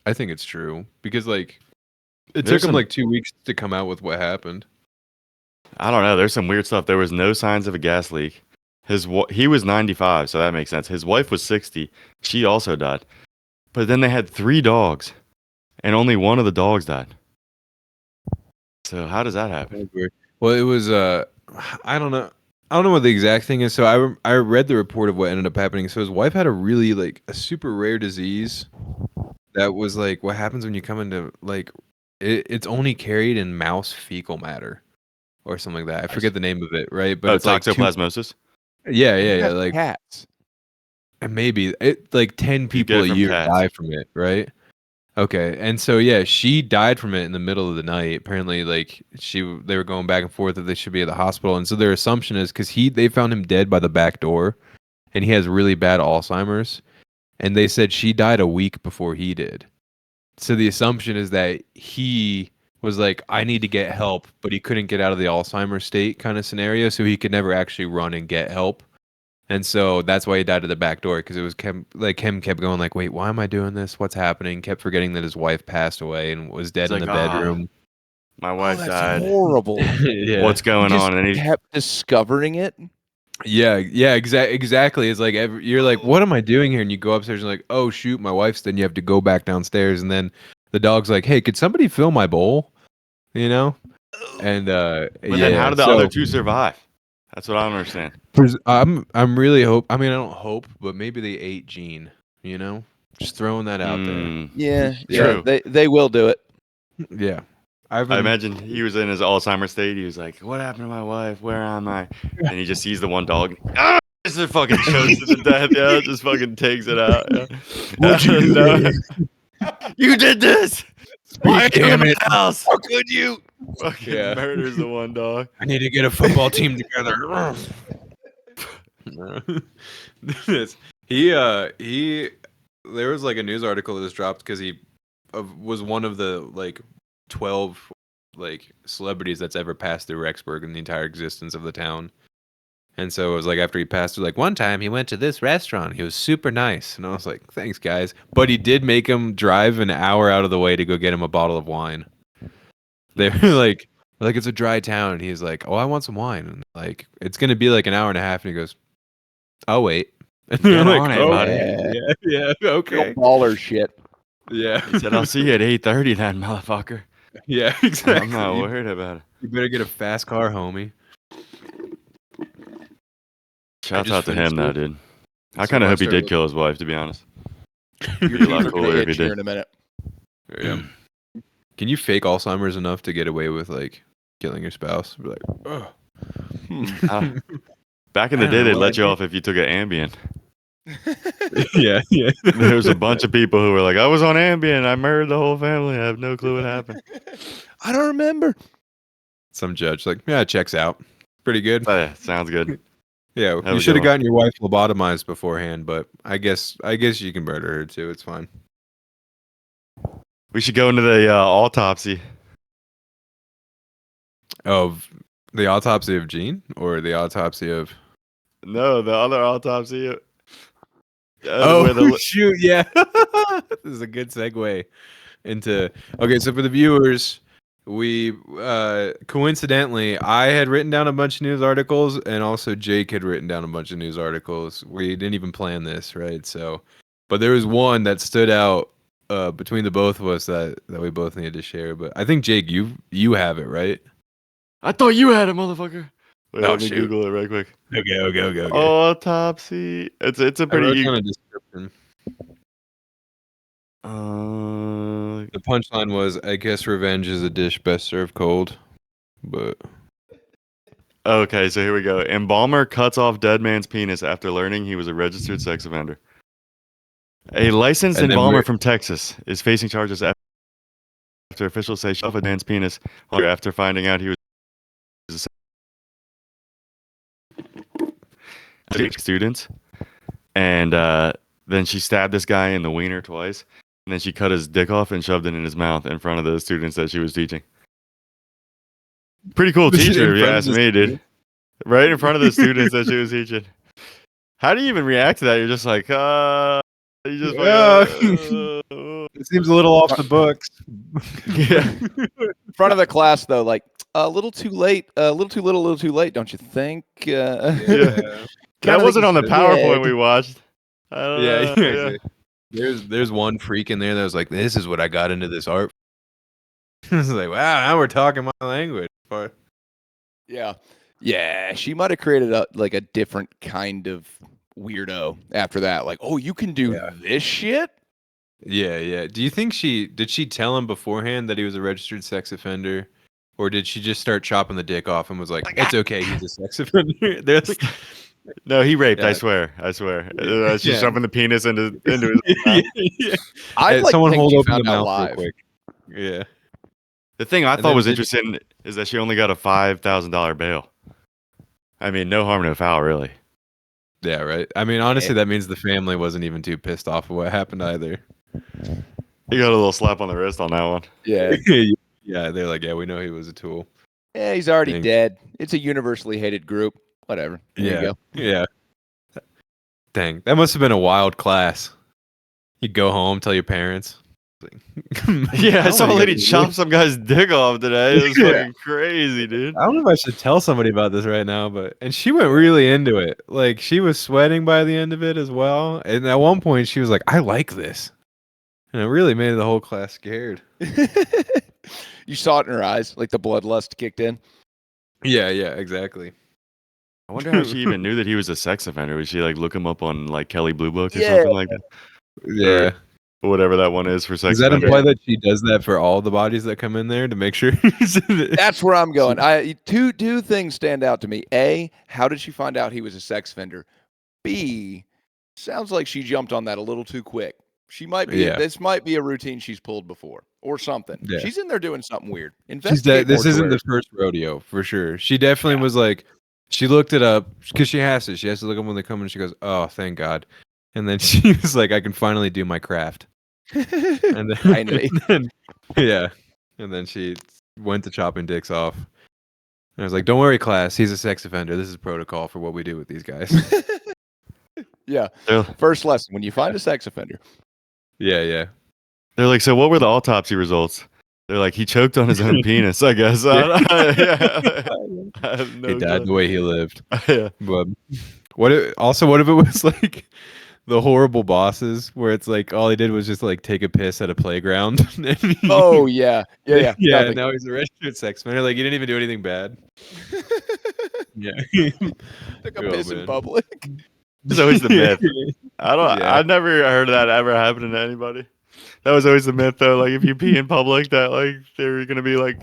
true because like it There's took him some- like 2 weeks to come out with what happened. I don't know. There's some weird stuff. There was no signs of a gas leak. He was 95, so that makes sense. His wife was 60. She also died. But then they had 3 dogs, and only one of the dogs died. So how does that happen? Well, it was I don't know. I don't know what the exact thing is. So I read the report of what ended up happening. So his wife had a really like a super rare disease that was like what happens when you come into like it's only carried in mouse fecal matter or something like that. I forget the name of it, right? But Oh, it's like toxoplasmosis. yeah, You yeah, have like cats. and maybe it like 10 You people get a it from year cats. die from it, right? Okay, and so yeah, she died from it in the middle of the night. Apparently, like they were going back and forth that they should be at the hospital, and so their assumption is because they found him dead by the back door, and he has really bad Alzheimer's, and they said she died a week before he did. So the assumption is that he was like, I need to get help, but he couldn't get out of the Alzheimer's state kind of scenario, so he could never actually run and get help. And so that's why he died at the back door because it was him kept going like, wait, why am I doing this? What's happening? Kept forgetting that his wife passed away and was dead He's in like, the bedroom. my Oh, wife that's died. horrible. Yeah, What's He going just on? And he kept discovering it. yeah, exactly. It's like you're like, what am I doing here? And you go upstairs and like, oh shoot, my wife's. Then you have to go back downstairs, and then the dog's like, hey, could somebody fill my bowl? You know, and But then how yeah, did the other two survive? That's what I don't understand. I'm really hope. I mean, I don't hope, but maybe they ate Gene. You know, just throwing that out there. Yeah, True. they will do it. Yeah, I imagine he was in his Alzheimer's state. He was like, "What happened to my wife? Where am I?" And he just sees the one dog. Ah! Just fucking chokes it to death. Yeah, just fucking takes it out. Yeah. What'd you do? No. You did this. Why are you in damn my it. house? How could you? Fucking Yeah. murders the one dog. I need to get a football team together. This- he there was like a news article that was dropped because he was one of the like 12 like celebrities that's ever passed through Rexburg in the entire existence of the town. And so it was like after he passed through, like one time he went to this restaurant. He was super nice. And I was like, thanks, guys. But he did make him drive an hour out of the way to go get him a bottle of wine. They were like, it's a dry town. And he's like, oh, I want some wine. And like, it's going to be like an hour and a half. And he goes, I'll wait. And Get they're on like, it, oh, buddy. yeah, okay. Baller shit. Yeah. He said, "I'll see you at 8:30, then, motherfucker." Yeah, exactly. I'm not worried about it. You better get a fast car, homie. Shouts just out to finished him, though, it. dude. I So kind of I hope he started did kill his wife, to be honest. Your Be a lot feet are cooler gonna if he itch here did. in a minute. Yeah. Can you fake Alzheimer's enough to get away with like killing your spouse? Be like, oh. Back in the I don't day, know they what let I you off if you took an Ambien. yeah. There was a bunch of people who were like, "I was on Ambien. I murdered the whole family. I have no clue what happened." I don't remember. Some judge like, yeah, it checks out. Pretty good. Sounds good. Yeah, Have a you good should have one. gotten your wife lobotomized beforehand, but I guess you can murder her too. It's fine. We should go into the autopsy. Of the autopsy of Gene or the autopsy of No, the other autopsy. Where oh the, shoot, yeah. This is a good segue into okay, so for the viewers, we coincidentally I had written down a bunch of news articles and also Jake had written down a bunch of news articles. We didn't even plan this, right? So but there was one that stood out between the both of us that we both needed to share. But I think Jake, you have it, right? I thought you had it, motherfucker. Wait, Oh, let me shoot. Google it right quick. Okay. Autopsy. It's a I pretty. wrote down a description. The punchline was, I guess revenge is a dish best served cold. But Okay, so here we go. Embalmer cuts off dead man's penis after learning he was a registered sex offender. A licensed And then embalmer we're- from Texas is facing charges after officials say shove a man's penis after finding out he was a student. And then she stabbed this guy in the wiener twice. And then she cut his dick off and shoved it in his mouth in front of the students that she was teaching. Pretty cool teacher, if you ask me, dude. Right in front of the students that she was teaching. How do you even react to that? You're just like, you just it seems a little off the books. yeah. In front of the class, though, like a little too late, a little too little, a little too late, don't you think? Yeah. Kinda That wasn't think on the you PowerPoint should. we watched. I don't know. Exactly. There's one freak in there that was like, this is what I got into this art It's like, wow, now we're talking my language. But Yeah, she might have created a different kind of weirdo after that. Like, oh, you can do this shit? yeah. Do you think did she tell him beforehand that he was a registered sex offender? Or did she just start chopping the dick off and was like, it's okay, he's a sex offender? They're like, No, he raped. Yeah. I swear. She's Yeah. shoving the penis into his mouth. Yeah. I'd like to Someone think hold she open the found out mouth live. real quick. Yeah. The thing I And thought then was did- interesting is that she only got a $5,000 bail. I mean, no harm, no foul, really. Yeah, right. I mean, honestly, that means the family wasn't even too pissed off of what happened either. He got a little slap on the wrist on that one. Yeah. Yeah, they're like, yeah, we know he was a tool. Yeah, he's already Dang. dead. It's a universally hated group. Whatever. There you go. Yeah. Dang, that must have been a wild class. You go home, tell your parents. Yeah, I saw a lady chop. chop some guy's dick off today. It was Yeah. fucking crazy, dude. I don't know if I should tell somebody about this right now, and she went really into it. Like, she was sweating by the end of it as well. And at one point, she was like, I like this. And it really made the whole class scared. You saw it in her eyes, like the bloodlust kicked in. Yeah, exactly. I wonder how she even knew that he was a sex offender. Was she like look him up on like Kelly Blue Book or Yeah. something like that? Yeah. Or whatever that one is for sex Does that offender. imply that she does that for all the bodies that come in there to make sure? That's where I'm going. Two things stand out to me. A, how did she find out he was a sex offender? B, sounds like she jumped on that a little too quick. She might be. Yeah. This might be a routine she's pulled before or something. Yeah. She's in there doing something weird. She's Investigate this more, isn't the Twitter. first rodeo for sure. She definitely was like, she looked it up because she has to. She has to look up when they come and she goes, "Oh, thank God!" And then she was like, "I can finally do my craft." And then, Finally. and then she went to chopping dicks off. And I was like, "Don't worry, class. He's a sex offender. This is protocol for what we do with these guys." Yeah. They're, First lesson: when you find a sex offender. Yeah. they're like, so what were the autopsy results? They're like, he choked on his own penis, I guess. Yeah. I have no He died clue. the way he lived. Yeah. But what if it was like the horrible bosses where it's like all he did was just like take a piss at a playground? And Oh yeah. Yeah. Nothing. Now he's a registered sex offender. Like, he didn't even do anything bad. Yeah. Took a Oh, piss in man. public. It's always the myth. Yeah. I've never heard that ever happening to anybody. That was always the myth, though. Like, if you pee in public, that like they're gonna be like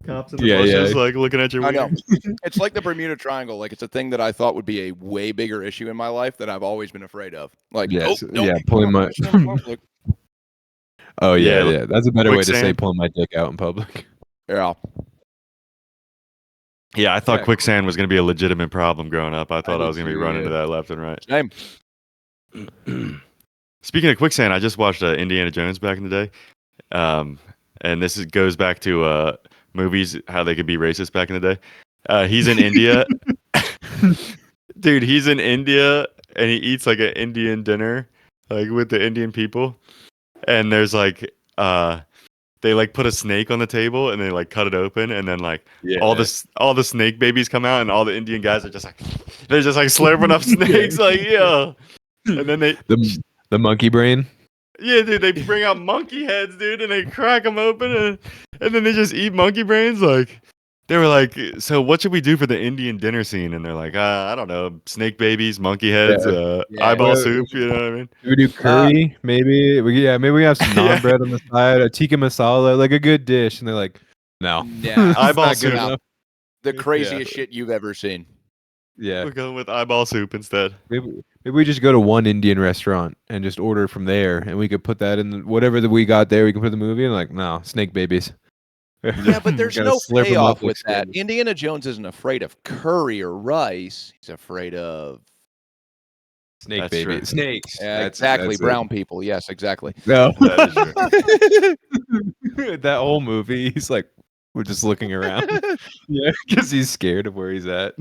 cops in the bushes, like looking at your I know. wiener. It's like the Bermuda Triangle. Like, it's a thing that I thought would be a way bigger issue in my life that I've always been afraid of. Like, Yes, nope, yeah, you pulling cannot my- piss in public. Oh Yeah, yeah. That's a better way to say quicksand. pulling my dick out in public. Yeah. Yeah, I thought Yeah. quicksand was gonna be a legitimate problem growing up. I thought I did was gonna be too, running yeah. to that left and right. Same. Speaking of quicksand, I just watched Indiana Jones back in the day, and this goes back to movies how they could be racist back in the day. He's in India, dude. He's in India and he eats like an Indian dinner, like with the Indian people, and there's like they like put a snake on the table and they like cut it open and then like all the snake babies come out and all the Indian guys are just like they're just like slurping up snakes like yeah. And then the monkey brain. yeah, dude, they bring out monkey heads, dude, and they crack them open and then they just eat monkey brains. Like they were like, so what should we do for the Indian dinner scene? And they're like, I don't know, snake babies, monkey heads, eyeball Well, soup. You know what I mean? Do we do curry? Maybe we have some Yeah. naan bread on the side, a tikka masala, like a good dish. And they're like, no, Nah, It's eyeball not good soup. enough. The craziest shit you've ever seen. Yeah, We're going with eyeball soup instead. maybe we just go to one Indian restaurant and just order from there, and we could put that in whatever that we got there. We can put the movie and like, no, snake babies. Yeah, but there's Gotta no slurp 'em up payoff like with that. skin. Indiana Jones isn't afraid of curry or rice. He's afraid of Snake That's baby, true. snakes. exactly That's it. brown people. Yes, exactly. No, That is true. that whole movie, he's like, we're just looking around. Yeah, because he's scared of where he's at.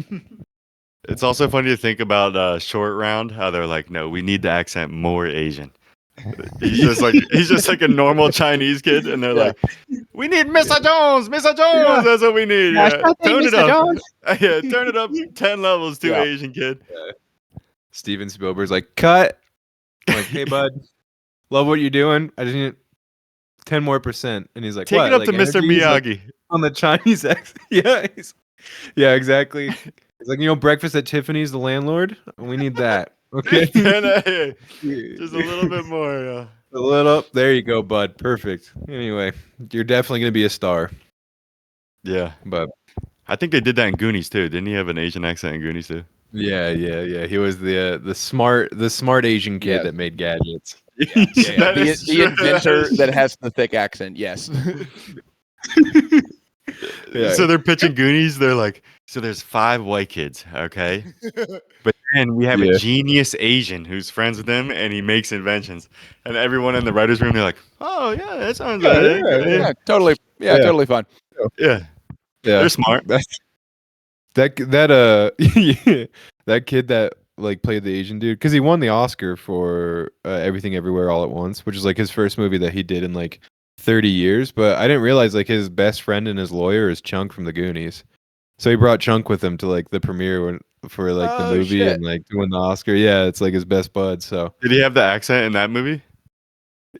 It's also funny to think about Short Round, how they're like, no, we need to accent more Asian. He's just like a normal Chinese kid, and they're Yeah. like, we need Mr. Jones, Mr. Jones, Yeah. that's what we need. Yeah. Turn it up. Yeah, turn it up 10 levels to Yeah. Asian kid. Steven Spielberg's like, cut. I'm like, hey bud, love what you're doing. I just need 10 more percent. And he's like, Take what? it up Like, to Mr. energy? He's like, Miyagi. on the Chinese accent. Yeah. Yeah, exactly. It's like, breakfast at Tiffany's, the landlord. We need that. Okay. 10A. Just a little bit more. A little. There you go, bud. Perfect. Anyway, you're definitely gonna be a star. Yeah. But I think they did that in Goonies too. Didn't he have an Asian accent in Goonies too? yeah. He was the smart Asian kid Yes. that made gadgets. Yeah, That the, is the true. inventor that has the thick accent. Yes. Yeah. So they're pitching Goonies. They're like, so there's 5 white kids, okay? But then we have Yeah. a genius Asian who's friends with them, and he makes inventions. And everyone in the writers' room, they're like, oh yeah, that sounds right. Yeah, totally. Yeah, Yeah. totally fine. Yeah, Yeah. they're smart. That that kid that like played the Asian dude, because he won the Oscar for Everything Everywhere All at Once, which is like his first movie that he did in like 30 years. But I didn't realize like his best friend and his lawyer is Chunk from the Goonies. So he brought Chunk with him to like the premiere for like the Oh, movie shit. and like to win the Oscar. Yeah, it's like his best bud. So Did he have the accent in that movie?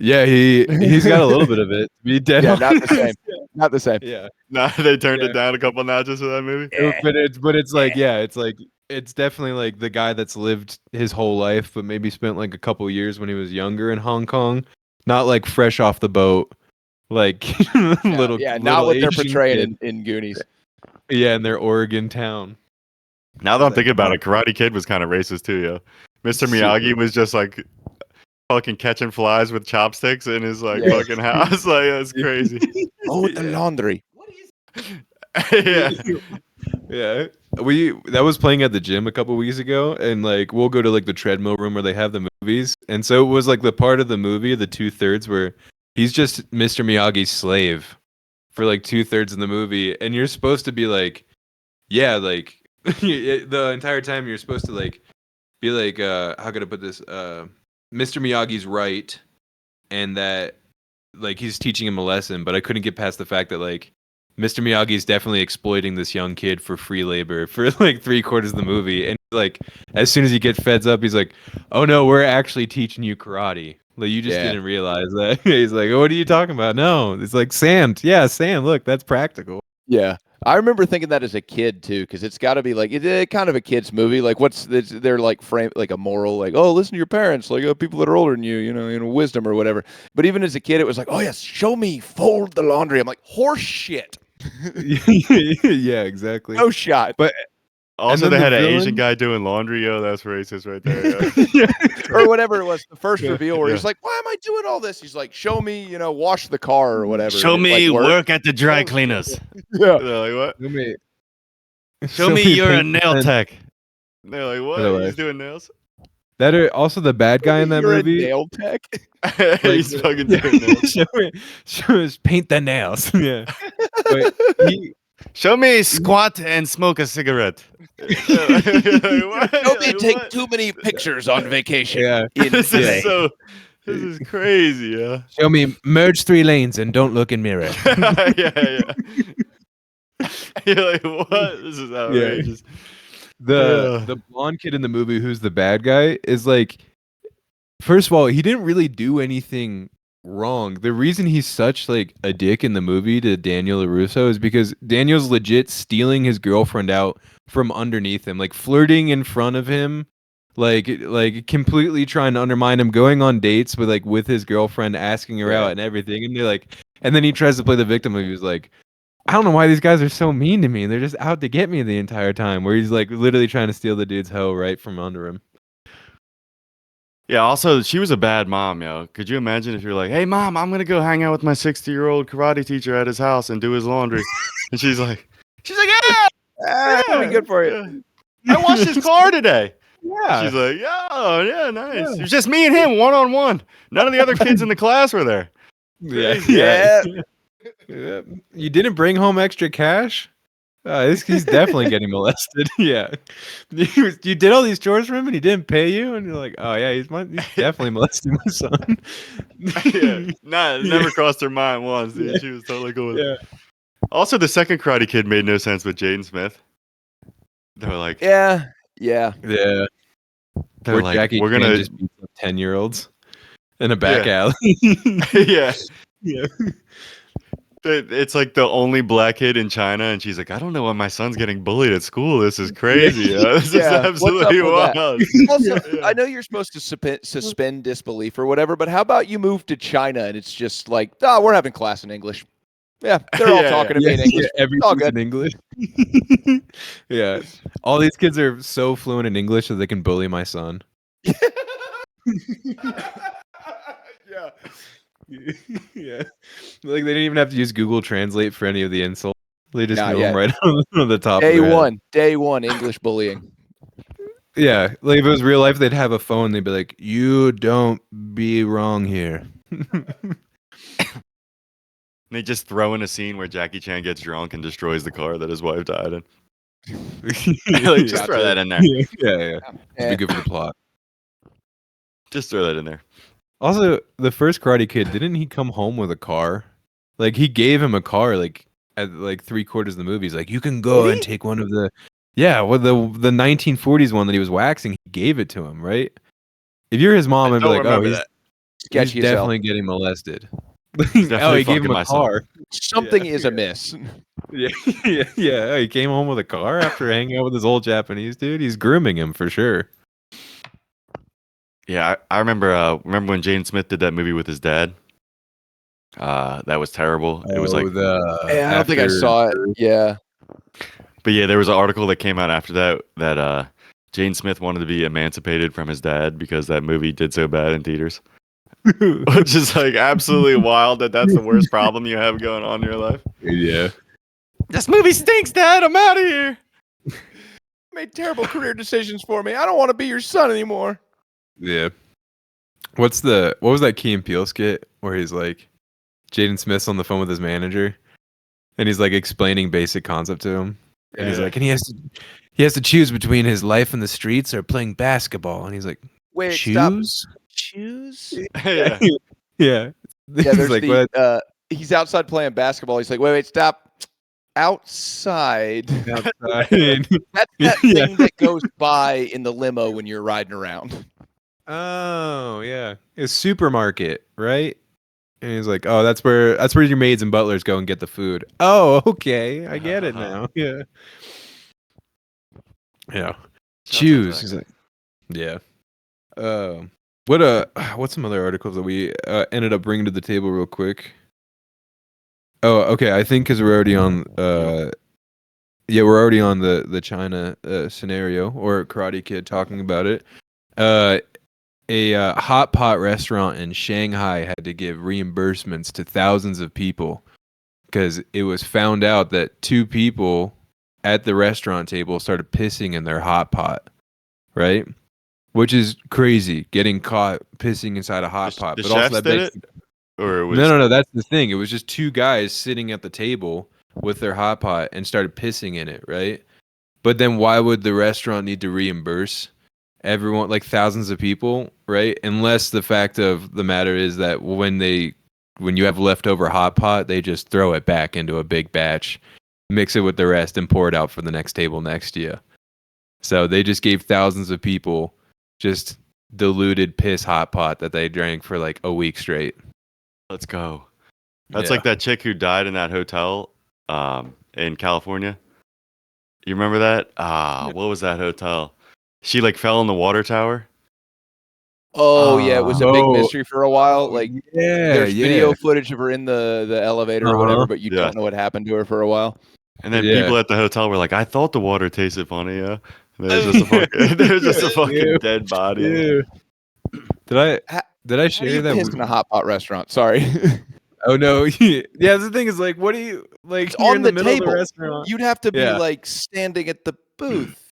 yeah, he's got a little bit of it. To be dead Yeah, not the honest. same. Not the same. Yeah. Nah, they turned Yeah. it down a couple notches for that movie. But it's like it's definitely like the guy that's lived his whole life, but maybe spent like a couple years when he was younger in Hong Kong, not like fresh off the boat, like little not what they're Asian portraying kid. in Goonies. Yeah, in their Oregon town. Now that I'm thinking about it, Karate Kid was kind of racist too, yo. Mr. Miyagi was just like fucking catching flies with chopsticks in his like Yeah. fucking house. Like that's crazy. Oh, with the laundry. Yeah. Yeah. That was playing at the gym a couple weeks ago, and like we'll go to like the treadmill room where they have the movies, and so it was like the part of the movie, the 2/3 where he's just Mr. Miyagi's slave for like 2/3 of the movie, and you're supposed to be like, yeah, like the entire time you're supposed to like be like, how could I put this? Mr. Miyagi's right, and that like he's teaching him a lesson, but I couldn't get past the fact that like Mr. Miyagi is definitely exploiting this young kid for free labor for like 3/4 of the movie. And like, as soon as he gets feds up, he's like, oh no, we're actually teaching you karate. Like, you just didn't realize that. He's like, what are you talking about? No, it's like sand. Yeah, sand. Look, that's practical. Yeah. I remember thinking that as a kid too, because it's got to be like it's kind of a kid's movie. Like, they're like frame like a moral, like, oh, listen to your parents, like people that are older than you, wisdom or whatever. But even as a kid, it was like, oh yes, show me fold the laundry. I'm like, horse shit. Yeah, exactly. No shot. But Also, then they the had an villain- Asian guy doing laundry. Yo, that's racist right there. Yo. Or whatever it was, the first reveal where he's like, why am I doing all this? He's like, show me, wash the car or whatever. Show And it, me like, worked. work at the dry cleaners. Yeah. They're like, what? Show me you're a nail paint- tech. They're like, what? Otherwise. He's doing nails? That are also the bad guy in that You're a movie. nail tech. He's fucking doing nails. show us paint the nails. Yeah. But Show me squat and smoke a cigarette. Nobody take too many pictures on vacation. Yeah. This Yeah. is so. This is crazy, yeah. Show me merge 3 lanes and don't look in mirror. Yeah. You're like, what? This is outrageous. The blonde kid in the movie who's the bad guy is like, first of all, he didn't really do anything wrong. The reason he's such like a dick in the movie to Daniel LaRusso is because Daniel's legit stealing his girlfriend out from underneath him, like flirting in front of him, like completely trying to undermine him, going on dates with his girlfriend, asking her out and everything, and they're like, and then he tries to play the victim and he was like, I don't know why these guys are so mean to me. They're just out to get me the entire time. Where he's like literally trying to steal the dude's hoe right from under him. Yeah, also, she was a bad mom, yo. Could you imagine if you're like, hey, mom, I'm going to go hang out with my 60-year-old karate teacher at his house and do his laundry. And she's like, yeah, That'd be good for you. I washed his car today. Yeah. She's like, yeah, nice. It was just me and him, one-on-one. None of the other kids in the class were there. Yeah. You didn't bring home extra cash? He's definitely getting molested. Yeah. You did all these chores for him and he didn't pay you? And you're like, oh, yeah, he's definitely molesting my son. Yeah. Nah, it never crossed her mind once, dude. Yeah. She was totally cool with it. Yeah. Also, the second Karate Kid made no sense with Jaden Smith. They were like, Yeah. Yeah. they're Where like, Jackie we're Chan gonna, just beats up 10-year-olds in a back Yeah. alley. yeah. Yeah. It's like the only black kid in China, and she's like, I don't know why my son's getting bullied at school. This is crazy. This is Yeah, what's up absolutely with that? wild. Also, Yeah. I know you're supposed to suspend disbelief or whatever, but how about you move to China and it's just like, oh, we're having class in English. Yeah, they're all Yeah, talking to me Yeah, in English. yeah, It's all everything's good. in English. Yeah. All these kids are so fluent in English that they can bully my son. Yeah. Yeah. Like they didn't even have to use Google Translate for any of the insults. They just Nah, know yeah. them right on the top of their head. Day one, English bullying. Yeah. Like if it was real life, they'd have a phone. They'd be like, "You don't be wrong here." They just throw in a scene where Jackie Chan gets drunk and destroys the car that his wife died in. Like, just throw that in there. Yeah. It'd be good for the plot. Just throw that in there. Also, the first Karate Kid, didn't he come home with a car? Like he gave him a car like at like 3/4 of the movie. He's like, you can go Did and he? take one of the well the 1940s one that he was waxing, he gave it to him, right? If you're his mom, I I'd be don't like, oh, remember he's, that. he's Sketchy as hell. definitely getting molested. Oh, definitely he gave him fucking a my son. car. Something Yeah, is amiss. Yeah. He came home with a car after hanging out with his old Japanese dude. He's grooming him for sure. Yeah, I remember when Jaden Smith did that movie with his dad. That was terrible. It was like, I don't think I saw it. Yeah. but yeah, there was an article that came out after that Jaden Smith wanted to be emancipated from his dad because that movie did so bad in theaters. Which is like absolutely wild that's the worst problem you have going on in your life. Yeah. This movie stinks, Dad. I'm out of here. Made terrible career decisions for me. I don't want to be your son anymore. Yeah. What was that Key and Peele skit where he's like, Jaden Smith's on the phone with his manager and he's like explaining basic concept to him. And he's like, and he has to choose between his life in the streets or playing basketball. And he's like, Wait, choose? Choose? Yeah. Yeah. Yeah, there's like, he's outside playing basketball. He's like, wait, stop. Outside. outside. That's that Yeah. thing that goes by in the limo when you're riding around. Oh, yeah. It's supermarket, right? And he's like, oh, that's where your maids and butlers go and get the food. Oh, okay. I get it now. Yeah. Yeah. Choose. He's like, yeah. What's some other articles that we ended up bringing to the table real quick? Oh, okay. I think because we're already on we're already on the China scenario or Karate Kid talking about it. A hot pot restaurant in Shanghai had to give reimbursements to thousands of people because it was found out that 2 people at the restaurant table started pissing in their hot pot, right? Which is crazy, getting caught pissing inside a hot pot. The But also chefs that did makes it? Or it was no. That's the thing. It was just 2 guys sitting at the table with their hot pot and started pissing in it, right? But then why would the restaurant need to reimburse everyone, like thousands of people, right? Unless the fact of the matter is that when you have leftover hot pot, they just throw it back into a big batch, mix it with the rest, and pour it out for the next table next to you. So they just gave thousands of people just diluted piss hot pot that they drank for like a week straight. Let's go. That's like that chick who died in that hotel in California. You remember that? What was that hotel? She like fell in the water tower. Oh yeah, it was a big mystery for a while. Like there's yeah. video footage of her in the elevator or whatever, but you Yeah. don't know what happened to her for a while. And then Yeah. people at the hotel were like, I thought the water tasted funny, yeah. And there's just a fucking dead body. Ew. Did I How do share you that? piss in a hot pot restaurant? Sorry. Oh no! Yeah, the thing is, like, what do you like? It's You're on in the the middle table. of the restaurant. You'd have to be Yeah. like standing at the booth.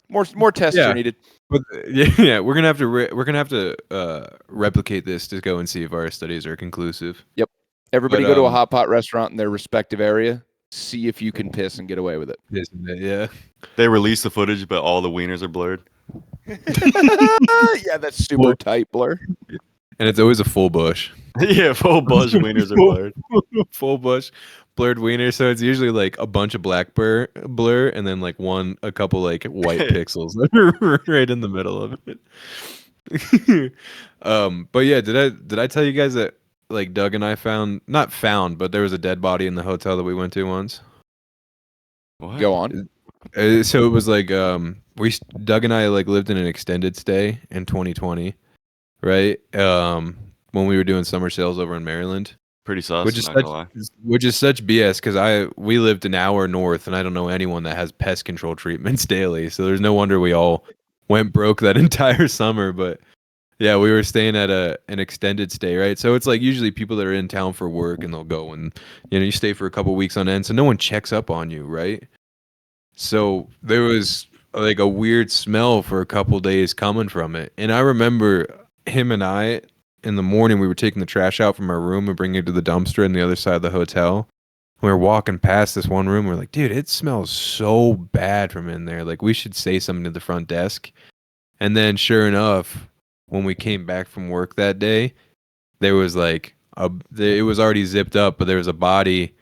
More tests are needed. But yeah, we're gonna have to replicate this to go and see if our studies are conclusive. Yep. Everybody But, go to a hot pot restaurant in their respective area. See if you can piss and get away with it. Isn't it? Yeah. They release the footage, but all the wieners are blurred. Yeah, that's super tight blur. And it's always a full bush. Yeah, full bunch of wieners are blurred. Full bush, blurred wiener. So it's usually like a bunch of black blur, and then like a couple like white pixels right in the middle of it. But yeah, did I tell you guys that like Doug and I not found, but there was a dead body in the hotel that we went to once. What? Go on. So it was like Doug and I like lived in an extended stay in 2020, right? When we were doing summer sales over in Maryland, Pretty sus. which is Not such gonna lie. which is such BS because we lived an hour north and I don't know anyone that has pest control treatments daily, so there's no wonder we all went broke that entire summer. But yeah, we were staying at an extended stay, right? So it's like usually people that are in town for work and they'll go and you stay for a couple weeks on end, so no one checks up on you, right? So there was like a weird smell for a couple days coming from it. And I remember him and I in the morning we were taking the trash out from our room and bringing it to the dumpster on the other side of the hotel. We were walking past this one room. We're like, dude, it smells so bad from in there. Like we should say something to the front desk. And then sure enough, when we came back from work that day, there was like it was already zipped up, but there was a body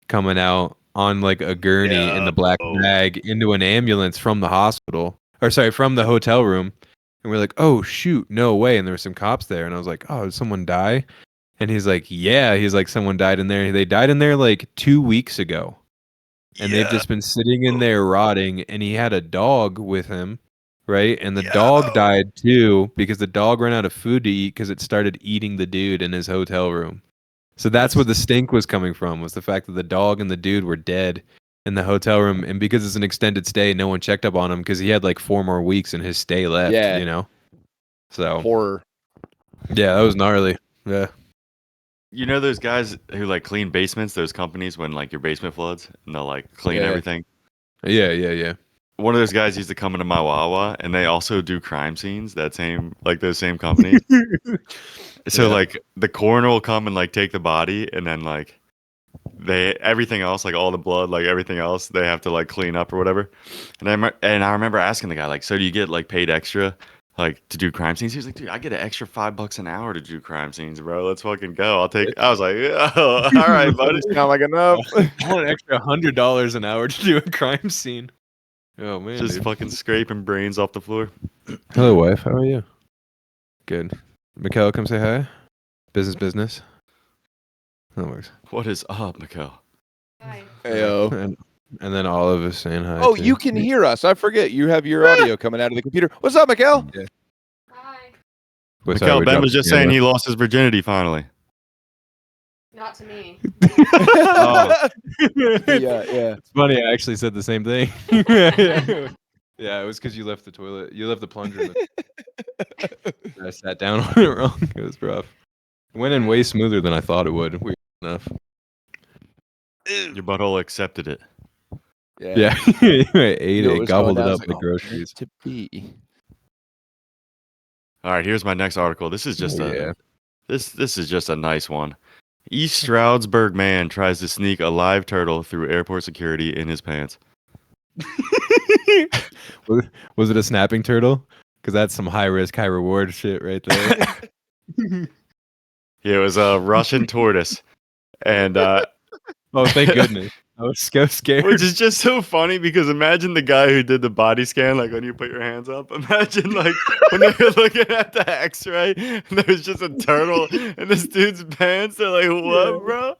coming out on like a gurney in the black bag into an ambulance from the hospital, or sorry, from the hotel room. And we're like, oh shoot, no way. And there were some cops there, and I was like, oh, did someone die? And he's like, yeah. He's like, someone died in there. They died in there like 2 weeks ago, and they've just been sitting in there rotting. And he had a dog with him, right? And the dog died too because the dog ran out of food to eat because it started eating the dude in his hotel room. So that's where the stink was coming from, was the fact that the dog and the dude were dead in the hotel room. And because it's an extended stay, no one checked up on him because he had like 4 more weeks in his stay left, Yeah. So, Horror. yeah, that was gnarly. Yeah. You know those guys who like clean basements, those companies when like your basement floods and they'll like clean Yeah. everything? Yeah. One of those guys used to come into my Wawa and they also do crime scenes, those same companies. So Yeah. like the coroner will come and like take the body and then like everything else, like all the blood, like everything else, they have to like clean up or whatever. And I remember asking the guy like, so do you get like paid extra like to do crime scenes? He was like, dude, I get an extra $5 an hour to do crime scenes, bro. Let's fucking go. I was like, oh, all right, buddy. Doesn't sound like enough. I want an extra $100 an hour to do a crime scene. Oh man, Just dude. fucking scraping brains off the floor. Hello, wife. How are you? Good. Mikhail, come say hi. Business. That works. What is up, Mikhail? Hi. Heyo. And then all of us saying hi. Oh, too. you can hear us. I forget. You have your audio coming out of the computer. What's up, Mikael? Hi. What's Mikhail, up? Ben was just saying he lost his virginity finally. Not to me. Oh. Yeah. It's funny. I actually said the same thing. Yeah, it was because you left the toilet. You left the plunger. I sat down on it wrong. It was rough. It went in way smoother than I thought it would. Weird enough. Your butthole accepted it. Yeah. I ate Knew it, was gobbled going it down. up I was like oh, groceries. to be. All right, here's my next article. This is just Yeah. this is just a nice one. East Stroudsburg man tries to sneak a live turtle through airport security in his pants. Was it a snapping turtle? Because that's some high risk, high reward shit right there. Yeah, it was a Russian tortoise, and Oh, thank goodness. I was so scared. which is just so funny because imagine the guy who did the body scan, like when you put your hands up. Imagine like when they were looking at the X-ray, and there was just a turtle in this dude's pants. They're like, "What, bro?"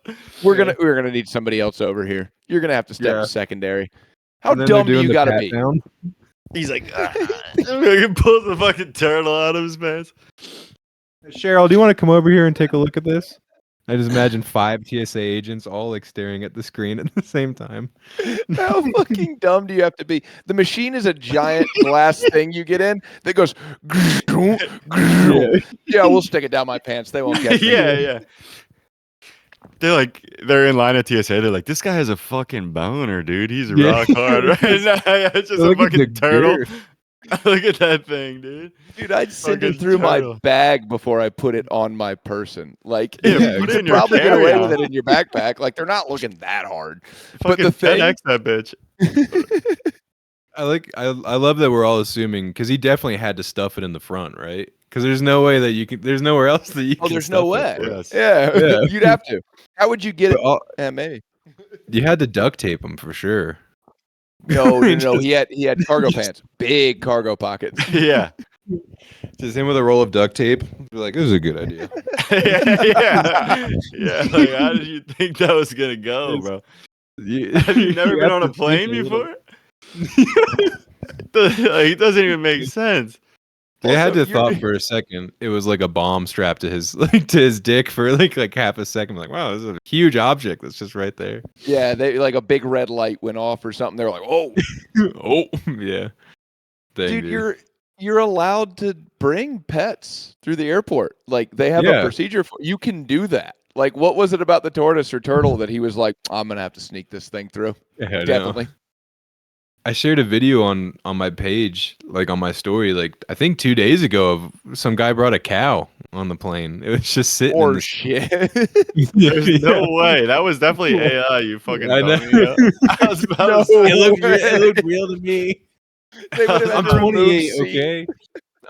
We're gonna need somebody else over here. You're gonna have to step Yeah. to secondary. How And then they're dumb do doing you the gotta pat be? down. He's like, he pulls the fucking turtle out of his pants. Cheryl, do you want to come over here and take a look at this? I just imagine 5 TSA agents all like staring at the screen at the same time. How fucking dumb do you have to be? The machine is a giant glass thing you get in that goes. Yeah, we'll stick it down my pants. They won't catch me. Yeah. They're in line at TSA. They're like, this guy has a fucking boner, dude. He's Yeah. rock hard right now. It's just a Look at the fucking turtle. girth. Look at that thing, dude. Dude, I'd send it Fucking through turtle. my bag before I put it on my person. Like, Yeah, you put it could in your probably get away with carry-on. it in your backpack. Like, they're not looking that hard. But Fucking the thing, FedEx that bitch. I love that we're all assuming because he definitely had to stuff it in the front, right? Because there's no way that you can. There's nowhere else that you. oh, can there's no stuff it way. for. Yes. Yeah, Yeah. you'd have to. How would you get it? But all- Yeah, maybe. you had to duct tape them for sure. No. Just- He had cargo pants, big cargo pockets. Yeah. Just him with a roll of duct tape. Be like, this is a good idea. yeah. Like, how did you think that was gonna go, bro? Have you never been on a plane before? Like, it doesn't even make sense. They had Also, to thought for a second it was like a bomb strapped to his to his dick for like half a second. Like, wow, this is a huge object that's just right there. Yeah, they like a big red light went off or something. They're like, "Oh, Oh, yeah. Dang, dude, you're allowed to bring pets through the airport. Like they have a procedure for you can do that. Like, what was it about the tortoise or turtle that he was like, I'm gonna have to sneak this thing through? Yeah, I know. Definitely. I shared a video on my page, like on my story, like I think 2 days ago of some guy brought a cow on the plane. It was just sitting in Or the shit. There's no way. That was definitely AI. You fucking I know. dummy. I was about No to say, it looked real to me. They would have had I'm to remove 28, C. okay?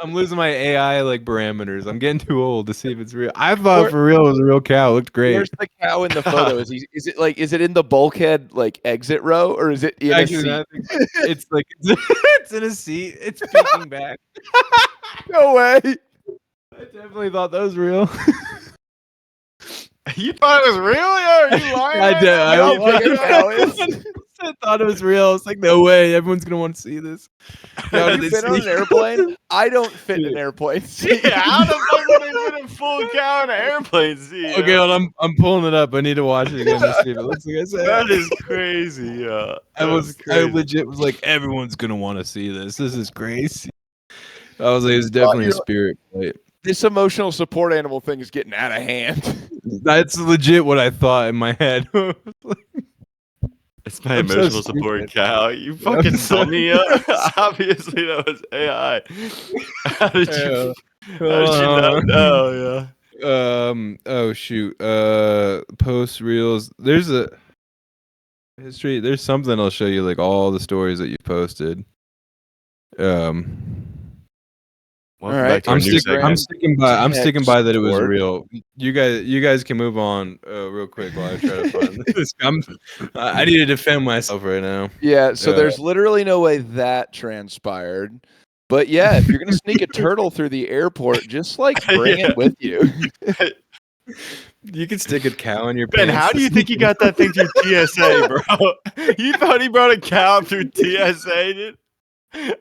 I'm losing my AI like parameters. I'm getting too old to see if it's real. I thought Where- for real it was a real cow. It looked great. Where's the cow in the photo? Is it in the bulkhead like exit row or is it in a Actually, seat? I think it's like it's in a seat. It's peeking back. No way. I definitely thought that was real. you thought it was real? Are you lying? I did. You know how big a cow is? I thought it was real. I was like, no way. Everyone's gonna want to see this. Now Have you been on an airplane? I don't fit in an airplane seat. Yeah, how the fuck would they put a full cow in an airplane seat? Okay, well, I'm pulling it up. I need to watch it again to see if it looks like I said. That is crazy. Yeah, I that's I crazy. legit was like, everyone's gonna want to see this. This is crazy. I was like, it's definitely a spirit plate. This emotional support animal thing is getting out of hand. That's legit what I thought in my head. It's my I'm so emotional support stupid. cow. You fucking so dummy. Obviously, that was AI. How did you? How did you not know? Yeah. Oh shoot. Post reels. There's a history. There's something I'll show you, like all the stories that you posted. All right. I'm sticking by that it was Discord. real. You guys can move on real quick while I try to find this. I need to defend myself right now. Yeah, so there's literally no way that transpired. But yeah, if you're gonna sneak a turtle through the airport, just like bring it with you. You can stick a cow in your Ben, pants. how do you think you got that thing through TSA, bro? You thought he brought a cow through TSA, dude?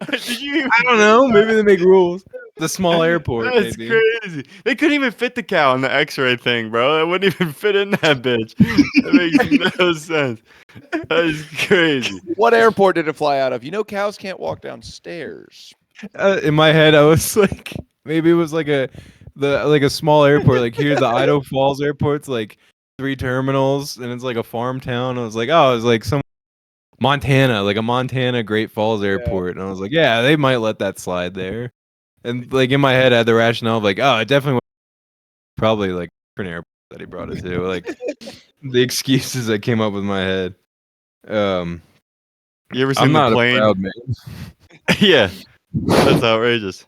Did you? I don't know. Maybe they make rules. The small airport. That's maybe. crazy. They couldn't even fit the cow in the X-ray thing, bro. It wouldn't even fit in that bitch. That makes no sense. That is crazy. What airport did it fly out of? You know, cows can't walk downstairs. In my head, I was like, maybe it was like a small airport. Like here's the Idaho Falls airport's like 3 terminals, and it's like a farm town. I was like, oh, it's like some Montana, like a Montana Great Falls airport, and I was like, yeah, they might let that slide there. And like in my head, I had the rationale of like, oh, it definitely probably like different airport that he brought it to. Like the excuses that came up with my head. You ever seen I'm the not plane? a proud man. Yeah, that's outrageous.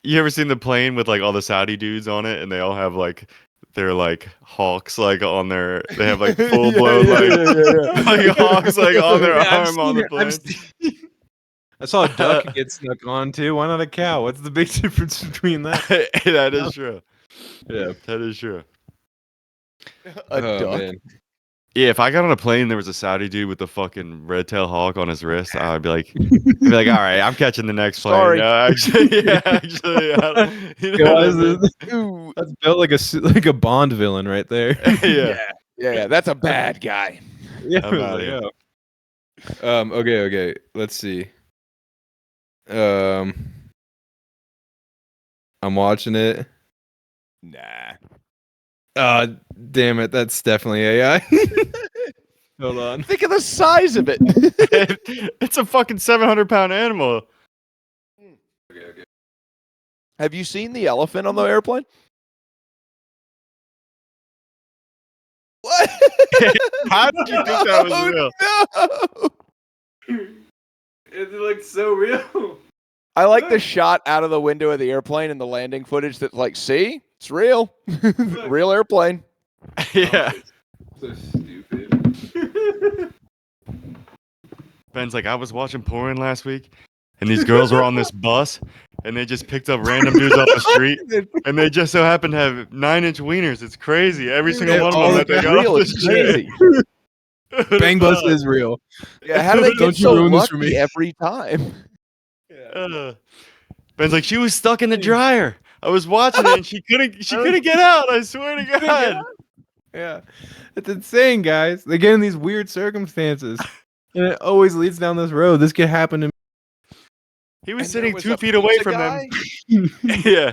You ever seen the plane with like all the Saudi dudes on it, and they all have like they're like hawks like on their they have like full blown like hawks like on their Yeah, arm on the plane. I saw a duck get snuck on too. Why not a cow? What's the big difference between that? That is true. Yeah, That is true. A duck. Man. Yeah, if I got on a plane and there was a Saudi dude with the fucking red tail hawk on his wrist, I'd be like, all right, I'm catching the next plane. Sorry. No, actually, you know Yeah, what I mean? Ooh. That's built like a Bond villain right there. Yeah. That's a bad guy. Yeah, I'm outta here. Okay. Let's see. I'm watching it. Nah. Damn it, that's definitely AI. Hold on. Think of the size of it. It's a fucking 700-pound animal. Okay. Have you seen the elephant on the airplane? What? How did you think that was real? No. It looked so real. I like the shot out of the window of the airplane and the landing footage that's like, see? It's real. Real airplane. Yeah. So stupid. Ben's like, I was watching porn last week, and these girls were on this bus, and they just picked up random dudes off the street, and they just so happened to have 9-inch wieners. It's crazy. Every single Yeah, one of all them that they got real, off the it's street. crazy. Bang Bus is real. Yeah, how do they Don't get you so ruin this for lucky me. every time? Ben's like, she was stuck in the dryer. I was watching it, and she couldn't get out. I swear to God. Yeah, it's insane, guys. They get in these weird circumstances, and it always leads down this road. This could happen to me. He was And there sitting was 2 a feet away pizza from guy? them. Yeah.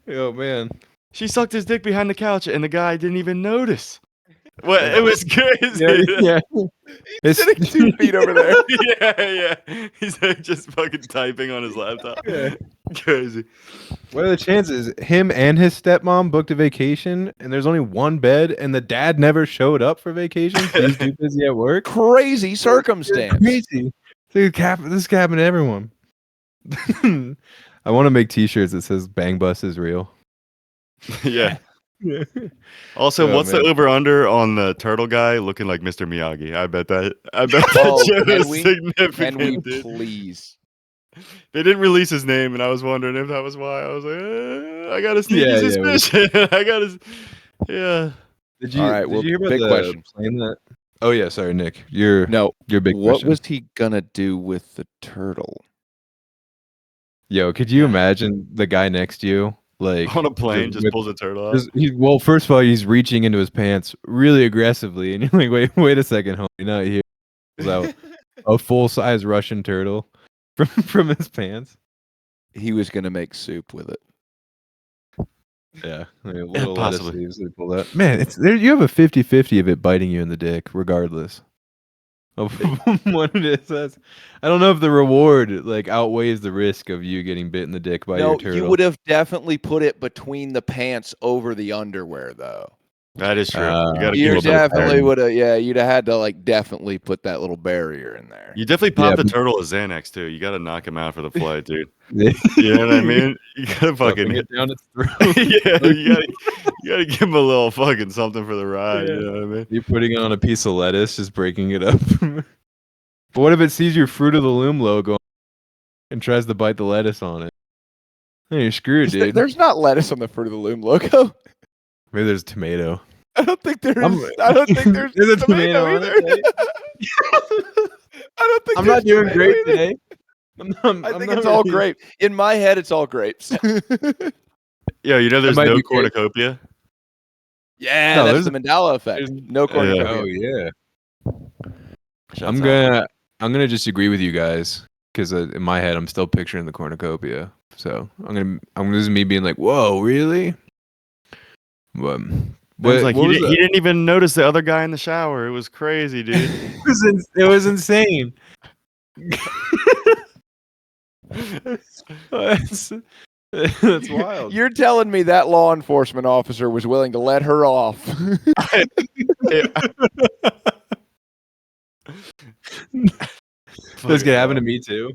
Oh man. She sucked his dick behind the couch, and the guy didn't even notice. Well, it was crazy. Yeah. He's sitting 2 feet over there. Yeah. He's like just fucking typing on his laptop. Yeah. Crazy. What are the chances? Him and his stepmom booked a vacation, and there's only one bed, and the dad never showed up for vacation. He's too busy at work. Crazy circumstance. Crazy. This could happen to everyone. I want to make T-shirts that says "Bang Bus is real." Yeah. Also, Oh, what's man. the over under on the turtle guy looking like Mr. Miyagi? I bet that Oh, shit can is we? significant. Can we dude. please? They didn't release his name, and I was wondering if that was why. I was like, I got a sneaky suspicion. I got a, yeah. Did you? All right, Did well, you hear about big the question. plane that? Oh yeah, sorry, Nick. Your No. big What question. was he gonna do with the turtle? Yo, could you imagine the guy next to you, like On a plane, just with- pulls a turtle out. well, first of all, he's reaching into his pants really aggressively, and you're like, wait a second, homie, you're not here. Pulls out a full-size Russian turtle from his pants. He was gonna make soup with it. Yeah, like a little possibly. lettuce leaves they pull out. Man, it's there. You have a 50-50 of it biting you in the dick, regardless of what it is. I don't know if the reward like outweighs the risk of you getting bit in the dick by your No, turtle. you would have definitely put it between the pants over the underwear, though. That is true. Uh, You got to You keep a little definitely barrier. would have. Yeah, you'd have had to like definitely put that little barrier in there. You definitely pop Yeah, the turtle a Xanax too. You got to knock him out for the flight, dude. Yeah. You know what I mean? You got to Stuffing fucking it down its throat. yeah. You got to give him a little fucking something for the ride. Yeah. You know what I mean? You're putting it on a piece of lettuce, just breaking it up. But what if it sees your Fruit of the Loom logo and tries to bite the lettuce on it? Then you're screwed, dude. There's not lettuce on the Fruit of the Loom logo. Maybe there's tomato. I don't think there I'm- is. I don't think there's, There's a tomato, tomato on either. it, I don't think I'm there's not doing tomato great either. today. I think it's all grape. In my head, it's all grapes. Yeah, you know there's might no be great. cornucopia. Yeah, No, that's there's- the Mandela effect. there's- No cornucopia. Oh yeah. Shouts I'm gonna just agree with you guys because in my head I'm still picturing the cornucopia. So this is me being like, whoa, really? But Ben's like, what was he didn't even notice the other guy in the shower. It was crazy, dude. it was insane. That's wild. You're telling me that law enforcement officer was willing to let her off? This could happen to me too.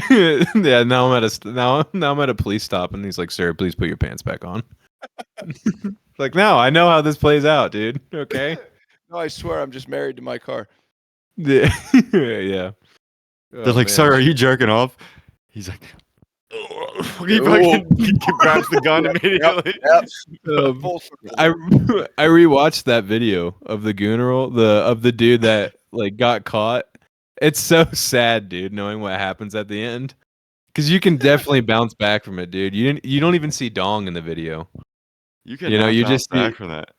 Yeah, now I'm at a police stop, and he's like, "Sir, please put your pants back on." Like, no, I know how this plays out, dude. Okay. No, I swear, I'm just married to my car. Yeah. Yeah. They're like, "Sir, are you jerking off?" He's like, he grabs the gun immediately. Um, Full circle. I rewatched that video of the funeral, of the dude that like got caught. It's so sad, dude, knowing what happens at the end. Because you can definitely bounce back from it, dude. You don't even see dong in the video. You can, you just just back from that.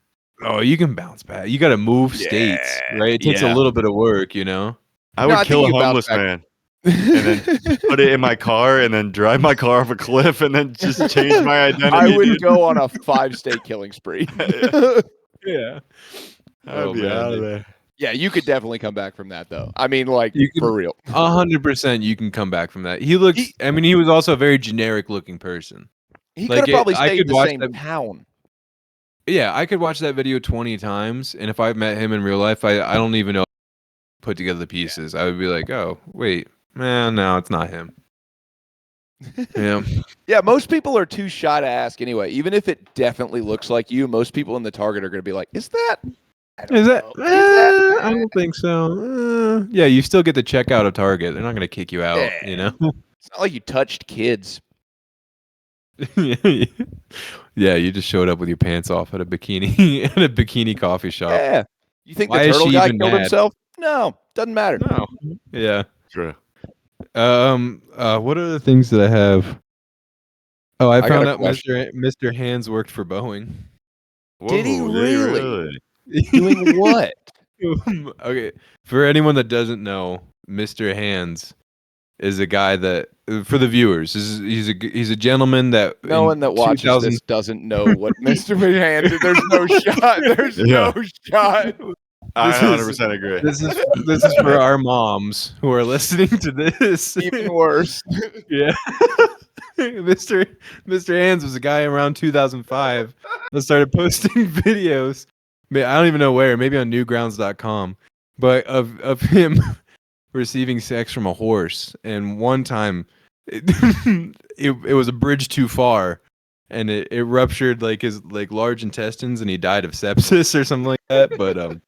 Oh, you can bounce back. You got to move states, right? It takes a little bit of work, you know. I No, would I kill a think you homeless bounce back. man and put it in my car and then drive my car off a cliff and then just change my identity. I would dude. go on a 5-state killing spree. Yeah. I'd be man, out of dude. there. Yeah, you could definitely come back from that, though. I mean, like, You could- for real. 100% you can come back from that. He looks. I mean, he was also a very generic looking person. He Like, could have probably I stayed could in the watch same that- town. Yeah, I could watch that video 20 times, and if I met him in real life, I don't even know put together the pieces. I would be like, oh wait, man, no, it's not him. Yeah. Yeah, most people are too shy to ask anyway. Even if it definitely looks like you, most people in the target are going to be like, is that? I don't Is that? know. Is that- I don't think so. Yeah, you still get the checkout of Target. They're not going to kick you out, Yeah. you know. It's not like you touched kids. Yeah, you just showed up with your pants off at a bikini at a bikini coffee shop. Yeah. You think Why the is turtle she guy even killed mad? himself? No, doesn't matter. No. Yeah. True. What other things did I have? Oh, I got found a out question. Mr. Hands worked for Boeing. Did he Whoa, really? Doing what? Okay, for anyone that doesn't know, Mr. Hands is a guy that, for the viewers, he's a gentleman that No one in that watches 2000 this doesn't know what Mr. Hands is. There's no shot. There's Yeah. no shot. I This 100% agree. this is for our moms who are listening to this. Even worse. Yeah. Mr. Hands was a guy around 2005 that started posting videos. I don't even know where, maybe on newgrounds.com, but of him receiving sex from a horse. And one time it was a bridge too far and it ruptured like his like large intestines and he died of sepsis or something like that. But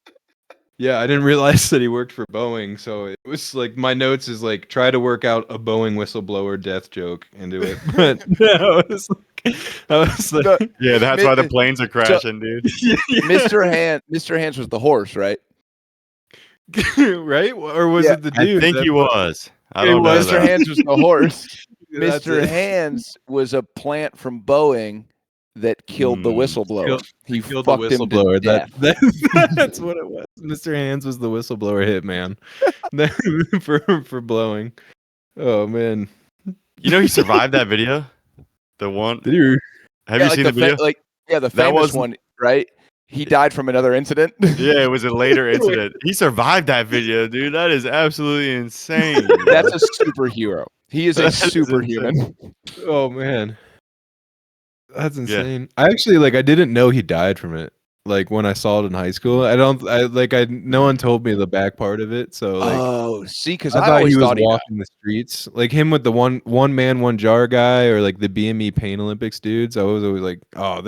yeah, I didn't realize that he worked for Boeing, so it was like my notes is like try to work out a Boeing whistleblower death joke into it. But no, I was like No, Yeah, that's why the planes are crashing, dude. Mr. Hands was the horse, right? right? Or was Yeah. it the I dude? think he was. I It don't know was. Mr. that. Hands was the horse. That's Mr. it. Hands was a plant from Boeing that killed the whistleblower. He Killed the fucked him to whistleblower. death. That's what it was. Mr. Hands was the whistleblower hitman for blowing. Oh man, You know he survived that video? The one. did you? Have you like seen the video? the That famous wasn't- one, right? He died from another incident. Yeah, it was a later incident. He survived that video, dude. That is absolutely insane. That's a superhero. He is a That is superhuman. Oh man, that's Yeah. insane. I actually I didn't know he died from it. Like when I saw it in high school, no one told me the back part of it. So like Oh, see, because I I thought always he was thought he died. walking the streets, like him with the one man one jar guy, or like the BME Pain Olympics dudes. I was always like, oh,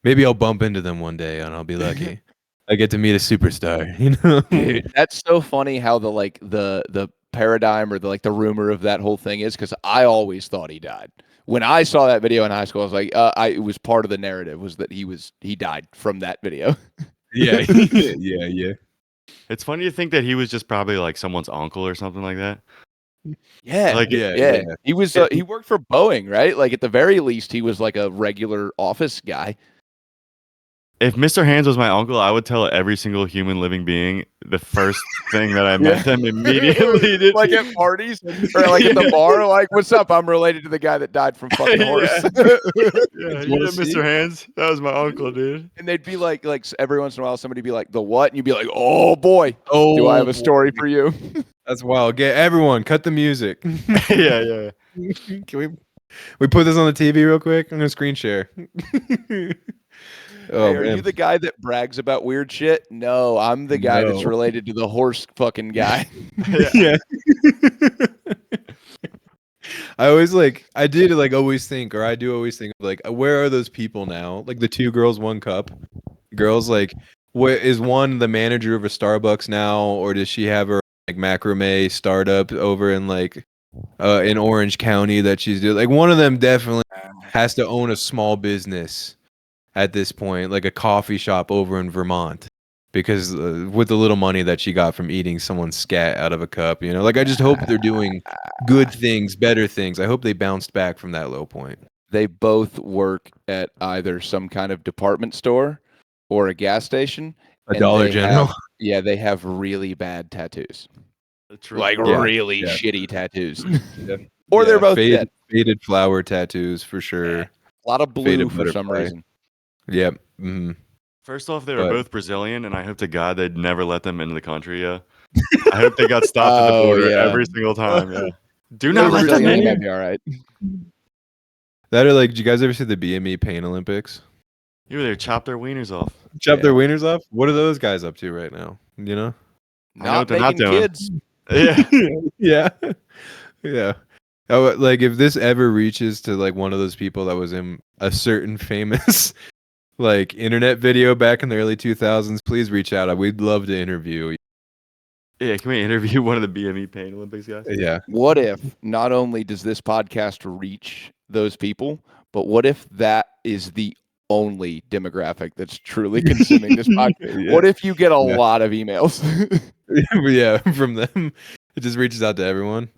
maybe I'll bump into them one day and I'll be lucky. I get to meet a superstar, you know. Dude, that's so funny how the paradigm or the rumor of that whole thing is, because I always thought he died. When I saw that video in high school, I was like, it was part of the narrative was that he died from that video. Yeah, yeah. It's funny to think that he was just probably like someone's uncle or something like that. Yeah, Like, yeah. He was he worked for Boeing, right? Like at the very least, he was like a regular office guy. If Mr. Hands was my uncle, I would tell every single human living being the first thing that I met them immediately. Dude. Like at parties or like at the bar, like, what's up? I'm related to the guy that died from fucking horse. Yeah, you wanna know see? Mr. Hands? That was my uncle, dude. And they'd be like every once in a while, somebody'd be like, the what? And you'd be like, oh boy, Oh, do I have a story for you? That's wild. Get everyone, cut the music. Yeah. Can we put this on the TV real quick? I'm gonna screen share. Oh Hey, are man. you the guy that brags about weird shit? No, I'm the guy that's No. related to the horse fucking guy. Yeah. I always I do always think where are those people now? Like the two girls, one cup. Girls where is one the manager of a Starbucks now, or does she have her macrame startup over in in Orange County that she's doing? Like one of them definitely has to own a small business at this point, like a coffee shop over in Vermont. Because with the little money that she got from eating someone's scat out of a cup, I just hope they're doing good things, better things. I hope they bounced back from that low point. They both work at either some kind of department store or a gas station. A and Dollar they General. they have really bad tattoos. True. Like Yeah, really yeah. shitty tattoos. Yeah. Or they're both faded, dead. faded flower tattoos for sure. A lot of blue Faded for some butterfly. reason. Yep. Mm-hmm. First off, they were But- both Brazilian, and I hope to God they'd never let them into the country. Yeah, I hope they got stopped at the Oh, border yeah. every single time. Yeah, do Yeah, not let them Brazilian in. might be all right. That are did you guys ever see the BME Pain Olympics? You were there, chop their wieners off. Chop Yeah. their wieners off? What are those guys up to right now? You know? I know Not what they're not making doing. kids. Yeah, Yeah. Yeah. Oh, if this ever reaches to one of those people that was in a certain famous internet video back in the early 2000s, please reach out. We'd love to interview you. Yeah, can we interview one of the BME Pain Olympics guys? Yeah. What if not only does this podcast reach those people, but what if that is the only demographic that's truly consuming this podcast? Yeah. What if you get a Yeah. lot of emails? Yeah, from them. It just reaches out to everyone.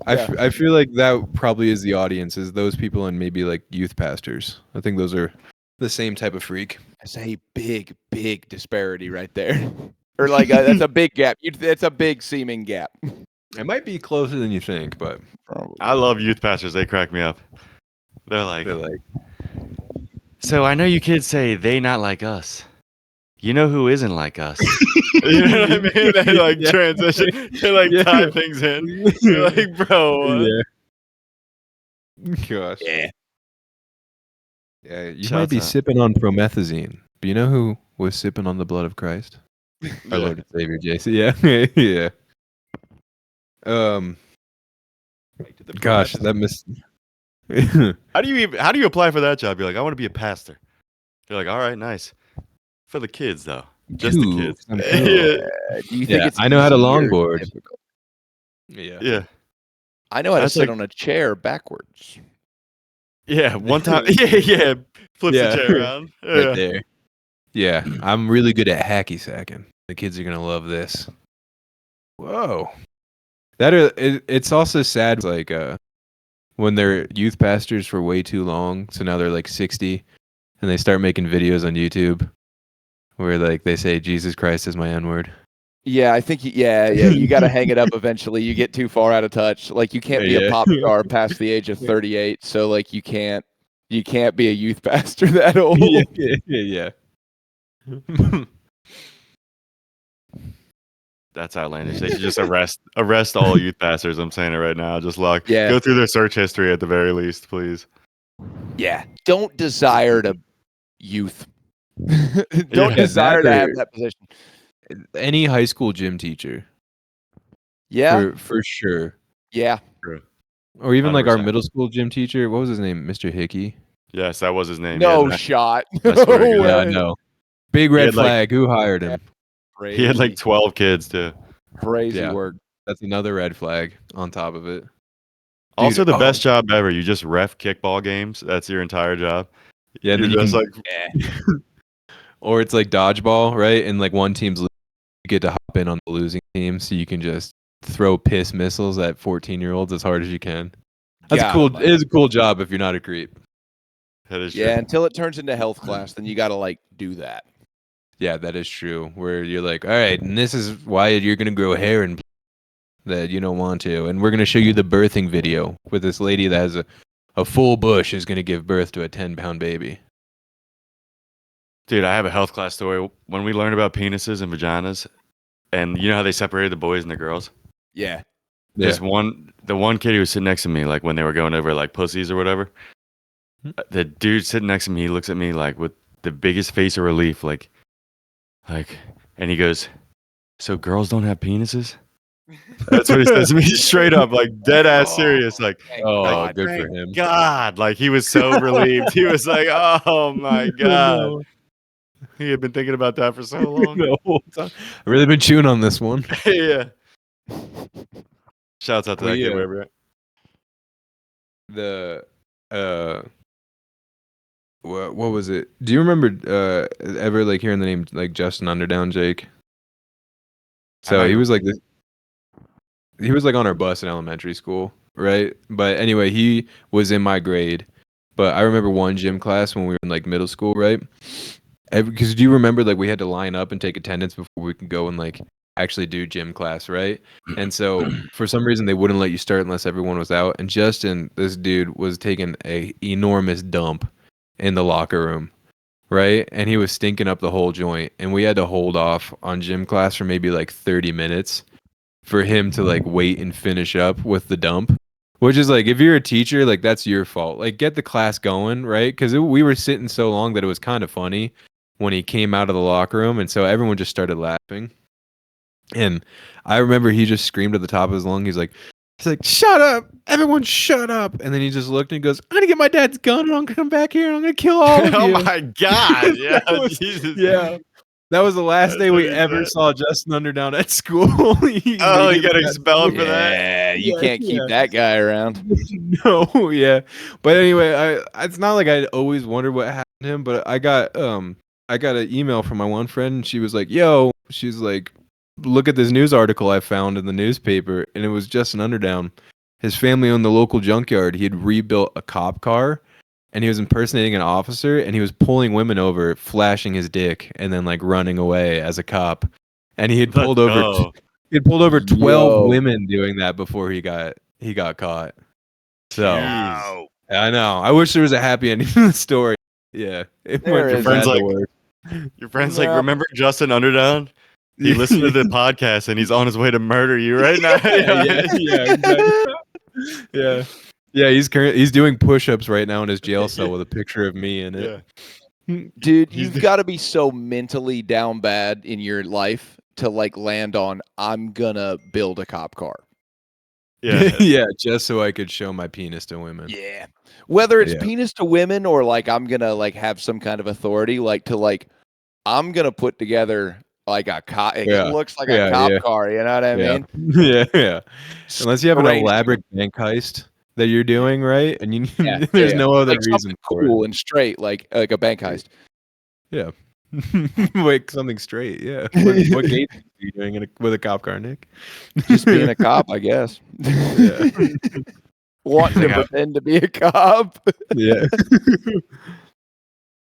Yeah. I feel like that probably is the audience, is those people and maybe like youth pastors. I think those are the same type of freak. That's a big, big disparity right there. Or like that's a big gap. It's a big seeming gap. It might be closer than you think, but Probably. I love youth pastors. They crack me up. They're like, they're like, so I know you kids say they not like us. You know who isn't like us? You know what I mean? They like Yeah. transition. They like Yeah. tie things in. You're like, bro, what? Yeah. Gosh. Yeah. Yeah, you Shouts might be out. sipping on promethazine, but you know who was sipping on the blood of Christ? Our Yeah. Lord and Savior, JC. Yeah, yeah. Gosh, that missed. How do you apply for that job? You're like, I want to be a pastor. You're like, all right, nice. For the kids though. Just the Cool. kids. I'm cool. Yeah. Do you think Yeah, it's I know how to easy or longboard. difficult? Yeah. Yeah. I know how to That's sit like- on a chair backwards. Yeah. One time. Yeah. Flips Yeah. the chair around. Right Yeah. there. Yeah, I'm really good at hacky sacking. The kids are gonna love this. Whoa. It's also sad, like when they're youth pastors for way too long. So now they're like 60, and they start making videos on YouTube where like they say Jesus Christ is my N-word. Yeah, I think you got to hang it up eventually. You get too far out of touch. Like you can't be Yeah. a pop star past the age of 38. So like you can't be a youth pastor that old. Yeah. That's outlandish. They should just arrest all youth pastors. I'm saying it right now. Just Yeah. go through their search history at the very least, please. Yeah. Don't desire to youth. Don't Yeah, desire to have or- that position. Any high school gym teacher, Yeah. for sure. Yeah. Or even like our 100%. middle school gym teacher. What was his name? Mr. Hickey. Yes, that was his name. No Yeah, shot. I swear to No God. Yeah, I way. know. Big He red had, like- flag. Who hired him? Crazy. he had like 12 kids too. crazy Yeah. work. That's another red flag on top of it. Also, the oh. best job ever. You just ref kickball games. That's your entire job. Yeah, and You're then you just can, like, or it's like dodgeball, right? And like one team's you get to hop in on the losing team, so you can just throw piss missiles at 14-year-olds as hard as you can. That's Got a cool. 'em, It is a cool job if you're not a creep. that is Yeah, true. until it turns into health class, then you got to like do that. Yeah, that is true. Where you're like, all right, and this is why you're gonna grow hair and that you don't want to, and we're gonna show you the birthing video with this lady that has a full bush is gonna give birth to a 10-pound baby. Dude, I have a health class story. When we learned about penises and vaginas, and you know how they separated the boys and the girls? Yeah. Yeah. The one kid who was sitting next to me, like when they were going over like pussies or whatever, the dude sitting next to me, he looks at me like with the biggest face of relief, like, and he goes, "So girls don't have penises?" That's what he says to me straight up, like dead ass serious, like, Oh, God, good thank for him. God, like he was so relieved. He was like, "Oh my God." He had been thinking about that for so long. The whole time. I've really been chewing on this one. Yeah. Shouts out to that We, kid wherever. The what was it? Do you remember ever like hearing the name like Justin Underdown, Jake? So know he who- was like this. He was like on our bus in elementary school, right? But anyway, he was in my grade. But I remember one gym class when we were in like middle school, right? Because do you remember like we had to line up and take attendance before we could go and like actually do gym class, right? And so for some reason they wouldn't let you start unless everyone was out. And Justin, this dude, was taking a enormous dump in the locker room, right? And he was stinking up the whole joint. And we had to hold off on gym class for maybe like 30 minutes for him to like wait and finish up with the dump. Which is like, if you're a teacher, like that's your fault. Like get the class going, right? Because we were sitting so long that it was kind of funny when he came out of the locker room. And so everyone just started laughing. And I remember he just screamed at the top of his lung. He's like, shut up. Everyone shut up. And then he just looked and he goes, I'm going to get my dad's gun and I'm going to come back here and I'm going to kill all of you. Oh my God. Yeah. That was- Jesus. Yeah. That was the last That's day what we he ever said. saw Justin Underdown at school. He Oh, you immediately got expelled for that. Yeah, you Yeah, can't keep yeah. that guy around. No, yeah. But anyway, it's not like I always wondered what happened to him, but I got an email from my one friend and she was like, "Yo," she's like, "Look at this news article I found in the newspaper," and it was Justin Underdown. His family owned the local junkyard. He had rebuilt a cop car and he was impersonating an officer and he was pulling women over, flashing his dick and then like running away as a cop. And he had Let's pulled over go. he had pulled over 12 Yo. women doing that before he got caught. So Jeez. I know. I wish there was a happy ending to the story. Yeah. It There went from is. bad Friends to like- worse. Your friend's like, No. remember Justin Underdown? He listened to the podcast and he's on his way to murder you right now. yeah, exactly. Yeah. Yeah, he's doing push-ups right now in his jail cell with a picture of me in it. Yeah. Dude, He's you've the- got to be so mentally down bad in your life to like land on I'm gonna build a cop car. Yeah. Yeah, just so I could show my penis to women. Yeah. Whether it's Yeah. penis to women or like I'm gonna like have some kind of authority, like to like I'm gonna put together like a cop. It Yeah. looks like Yeah, a cop yeah. car. You know what I Yeah. mean? Yeah. Unless you have an Arranged- elaborate bank heist that you're doing, right? And you Yeah, there's yeah. no other like reason something for cool and straight, like a bank heist. it. Like something straight. Yeah. What game are you doing with a cop car, Nick? Just being a cop, I guess. Yeah. Wanting to Yeah. pretend to be a cop. Yeah.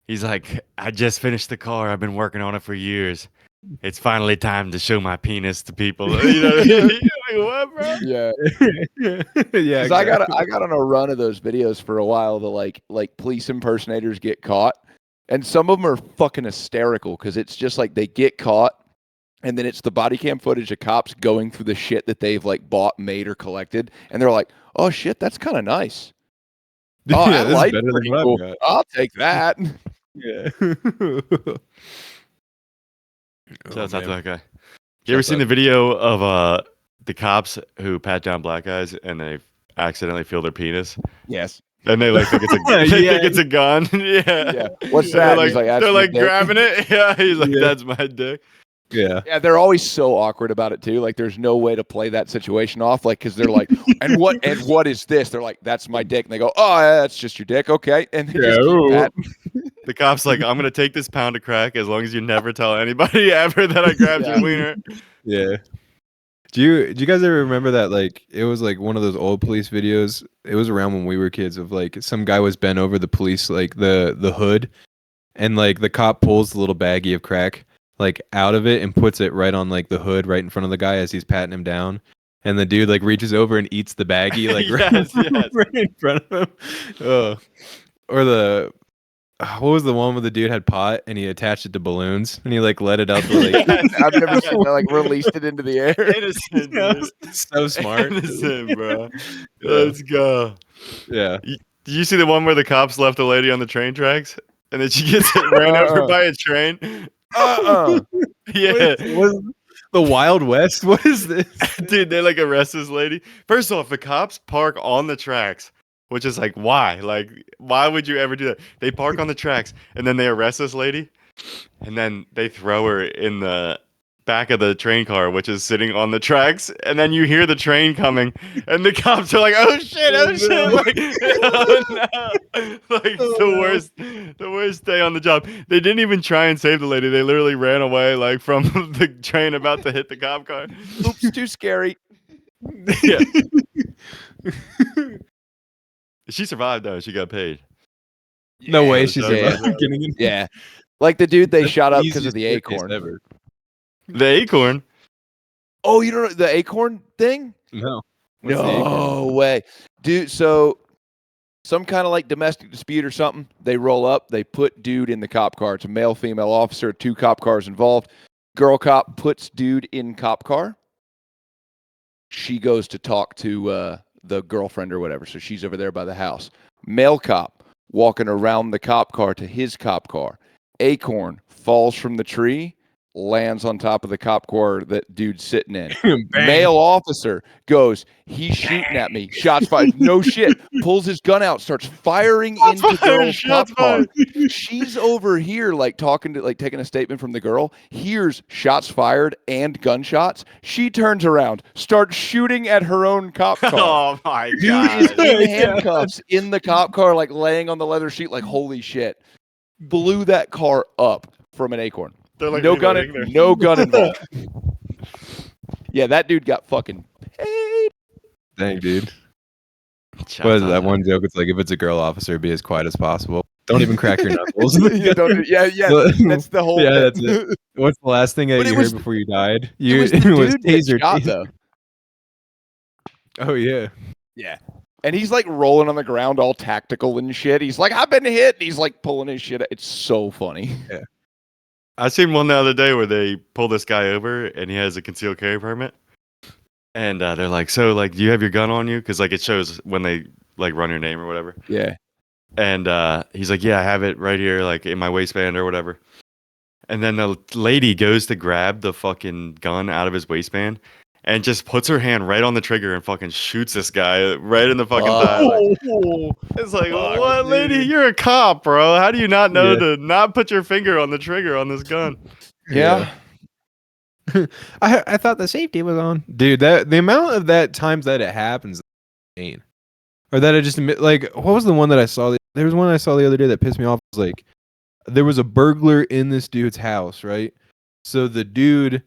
He's like, I just finished the car. I've been working on it for years. It's finally time to show my penis to people. You know, you're like, what, bro? Yeah. Yeah. Because I got on a run of those videos for a while. The like police impersonators get caught, and some of them are fucking hysterical because it's just like they get caught, and then it's the body cam footage of cops going through the shit that they've like bought, made, or collected, and they're like, "Oh shit, that's kind of nice. Oh, Yeah, that this is light's better than pretty what I've cool. got." I'll take that." Yeah. Shouts out to man. that guy. You ever Shouts seen out. the video of the cops who pat down black guys and they accidentally feel their penis? Yes. And they like think it's a they Yeah. think it's a gun. Yeah. Yeah. What's They're that? like, He's like, "That's they're my like dick." grabbing it. Yeah. He's like, Yeah. that's my dick. Yeah. Yeah, they're always so awkward about it too. Like, there's no way to play that situation off. Like, because they're like, and what is this? They're like, "That's my dick." And they go, "Oh, yeah, that's just your dick, okay." And they just keep ooh. patting. The cop's like, I'm gonna take this pound of crack as long as you never tell anybody ever that I grabbed Yeah. your wiener. Yeah. Do you guys ever remember that? Like, it was like one of those old police videos. It was around when we were kids. Of like some guy was bent over the police, like the hood, and like the cop pulls the little baggie of crack like out of it and puts it right on like the hood, right in front of the guy as he's patting him down. And the dude like reaches over and eats the baggie like Yes, yes. right in front of him. Or the what was the one where the dude had pot and he attached it to balloons and he like let it out to like Yes. I've never seen that, like released it into the air. Innocent, Yeah, dude. so smart. Innocent, bro. Yeah. Let's go. Yeah. Did you see the one where the cops left a lady on the train tracks and then she gets ran over by a train? Yeah. What is the Wild West? What is this? Dude, they like arrest this lady. First off, the cops park on the tracks, which is like, why? Like, why would you ever do that? They park on the tracks and then they arrest this lady and then they throw her in the back of the train car, which is sitting on the tracks. And then you hear the train coming and the cops are like, oh shit, oh shit. no. Like, oh no. Like, the worst day on the job. They didn't even try and save the lady. They literally ran away like from the train about to hit the cop car. Oops, too scary. Yeah. She survived though. She got paid. No way Yeah, she's so- about getting in. Yeah, like the dude they That's shot the up because of easiest the case acorn. ever. The acorn. Oh, you don't know the acorn thing? No. What's the acorn? No way, dude. So some kind of like domestic dispute or something. They roll up. They put dude in the cop car. It's a male, female officer. 2 cop cars involved. Girl cop puts dude in cop car. She goes to talk to the girlfriend or whatever. So she's over there by the house. Male cop walking around the cop car to his cop car. Acorn falls from the tree, lands on top of the cop car that dude's sitting in. Bang. Male officer goes, he's shooting at me. Shots fired. No shit. Pulls his gun out, starts firing into girl's cop car. She's over here, like talking to, like taking a statement from the girl, hears shots fired and gunshots. She turns around, starts shooting at her own cop car. Oh my Dude god. is in handcuffs in the cop car, like laying on the leather sheet, like holy shit. Blew that car up from an acorn. They're like no gun involved. Yeah, that dude got fucking paid. Dang, dude. Shouts What is out that to one joke? It's like, if it's a girl officer, be as quiet as possible. Don't even crack your knuckles. yeah, that's the whole. Yeah, thing. that's it. What's the last thing that But you it heard was- before you died? It was the dude that taser. shot though. Oh yeah. Yeah. And he's like rolling on the ground all tactical and shit. He's like, I've been hit. And he's like pulling his shit. It's so funny. I seen one the other day where they pull this guy over and he has a concealed carry permit. And they're like, so like, do you have your gun on you? Because like it shows when they like run your name or whatever. Yeah. And he's like, yeah, I have it right here, like in my waistband or whatever. And then the lady goes to grab the fucking gun out of his waistband and just puts her hand right on the trigger and fucking shoots this guy right in the fucking thigh. Like, it's like, Fuck, what, lady? dude. You're a cop, bro. How do you not know Yeah. to not put your finger on the trigger on this gun? Yeah. I thought the safety was on. Dude, that the amount of that times that it happens, insane. Or that I just like, what was the one that I saw? There was one I saw the other day that pissed me off. It was like, there was a burglar in this dude's house, right? So the dude,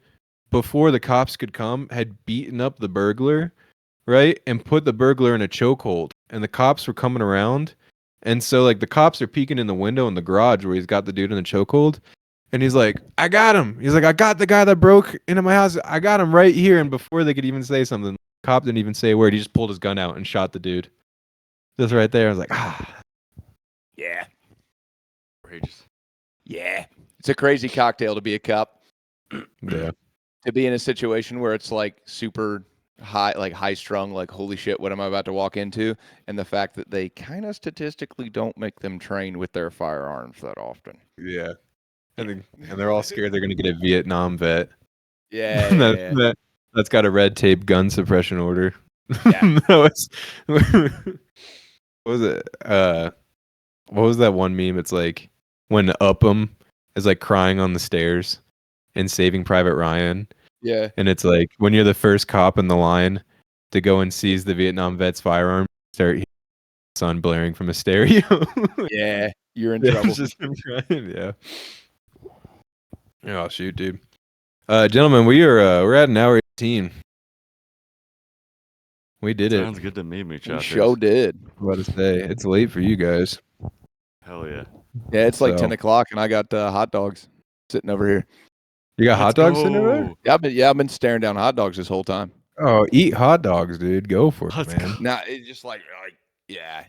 before the cops could come, had beaten up the burglar, right? And put the burglar in a chokehold. And the cops were coming around. And so like the cops are peeking in the window in the garage where he's got the dude in the chokehold. And he's like, I got him. He's like, I got the guy that broke into my house. I got him right here. And before they could even say something, the cop didn't even say a word. He just pulled his gun out and shot the dude. Just right there. I was like, Yeah. Outrageous. Yeah. It's a crazy cocktail to be a cop. yeah. To be in a situation where it's like super high, like high strung, like holy shit, what am I about to walk into? And the fact that they kind of statistically don't make them train with their firearms that often. Yeah. And they're all scared they're going to get a Vietnam vet. Yeah. That's got a red tape gun suppression order. Yeah. what was it? What was that one meme? It's like when Upham is like crying on the stairs in Saving Private Ryan. Yeah. And it's like when you're the first cop in the line to go and seize the Vietnam vet's firearm, start hearing the sun blaring from a stereo. Yeah. You're in Yeah, trouble. it's just him crying, yeah. Oh shoot, dude. Gentlemen, we're at an hour 18. We did it. Sounds good to me, We muchachos. show did. What to say? It's late for you guys. Hell yeah. Yeah, it's like So- 10 o'clock and I got hot dogs sitting over here. You got hot dogs sitting over there? Yeah, I've been staring down hot dogs this whole time. Oh, eat hot dogs, dude. Go for it, Let's man. Nah, it's just like yeah,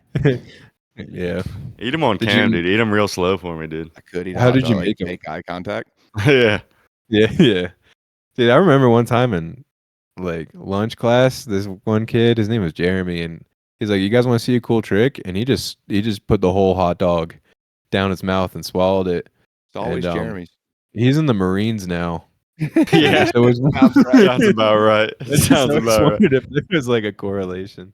Yeah. Eat them on Did cam, you- dude. Eat them real slow for me, dude. I could eat. a How hot did you dog, make 'em? make eye contact? Yeah. Yeah. Dude, I remember one time in like lunch class, this one kid, his name was Jeremy, and he's like, "You guys want to see a cool trick?" And he just put the whole hot dog down his mouth and swallowed it. It's always And, Jeremy's. He's in the Marines now. Yeah. So it was, Sounds right. Sounds about right. Sounds I just about right. wondered if there was like a correlation.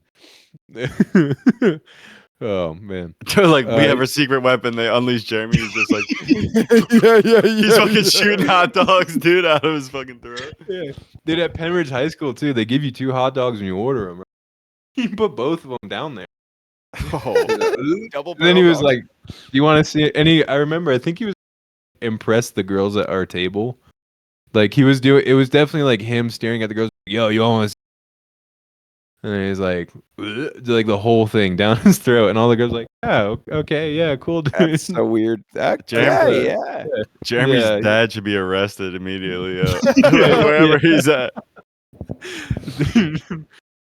Oh man. They're like, we Uh, have a secret weapon. They unleash Jeremy. He's just like, yeah. he's fucking shooting hot dogs, dude, out of his fucking throat. Yeah. Dude, at Penridge High School too, they give you 2 hot dogs when you order them. Right? You put both of them down there. Double And then he barrel was dogs. like, "Do you want to see it?" And I remember, I think he was impressed the girls at our table. Like he was doing, it was definitely like him staring at the girls. Yo, you almost. And he's like the whole thing down his throat, and all the girls like, "Yeah, okay, yeah, cool, dude." That's so weird. Jeremy- Yeah. Jeremy's Yeah. dad should be arrested immediately wherever he's at.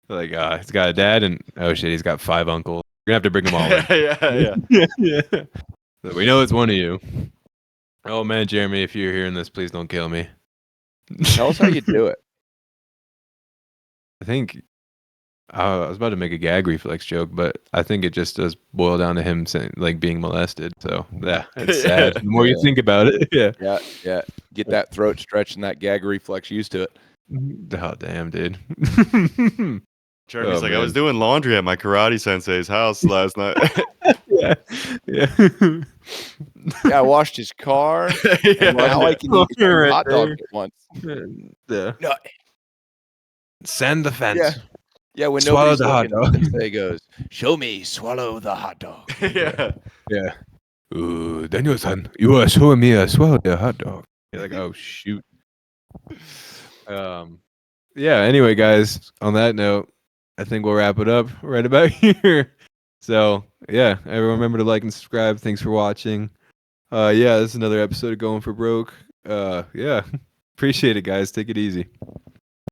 Like, he's got a dad, and oh shit, he's got 5 uncles. You're gonna have to bring them all in. yeah. Yeah. So we know it's one of you. Oh man, Jeremy, if you're hearing this, please don't kill me. Tell us how you do it. I think I was about to make a gag reflex joke, but I think it just does boil down to him saying, like being molested. So yeah, it's sad. The more you Yeah. think about it, yeah. Yeah. Get that throat stretch and that gag reflex used to it. Oh damn, dude. Jeremy's Oh, like, I was man. doing laundry at my karate sensei's house last night. Yeah, yeah. Yeah, I washed his car. Yeah. And now I can eat two Right hot dogs there. at once. Yeah. No, Send the fence. yeah. Yeah, when Swallow nobody's the hot looking, dog. Sensei goes, "Show me, swallow the hot dog." Yeah. Yeah. Daniel-san, you are showing me a swallow the hot dog. You're like, oh shoot. Yeah, anyway, guys, on that note, I think we'll wrap it up right about here. So yeah, everyone remember to like and subscribe. Thanks for watching. Yeah, this is another episode of Going for Broke. Yeah. Appreciate it, guys. Take it easy.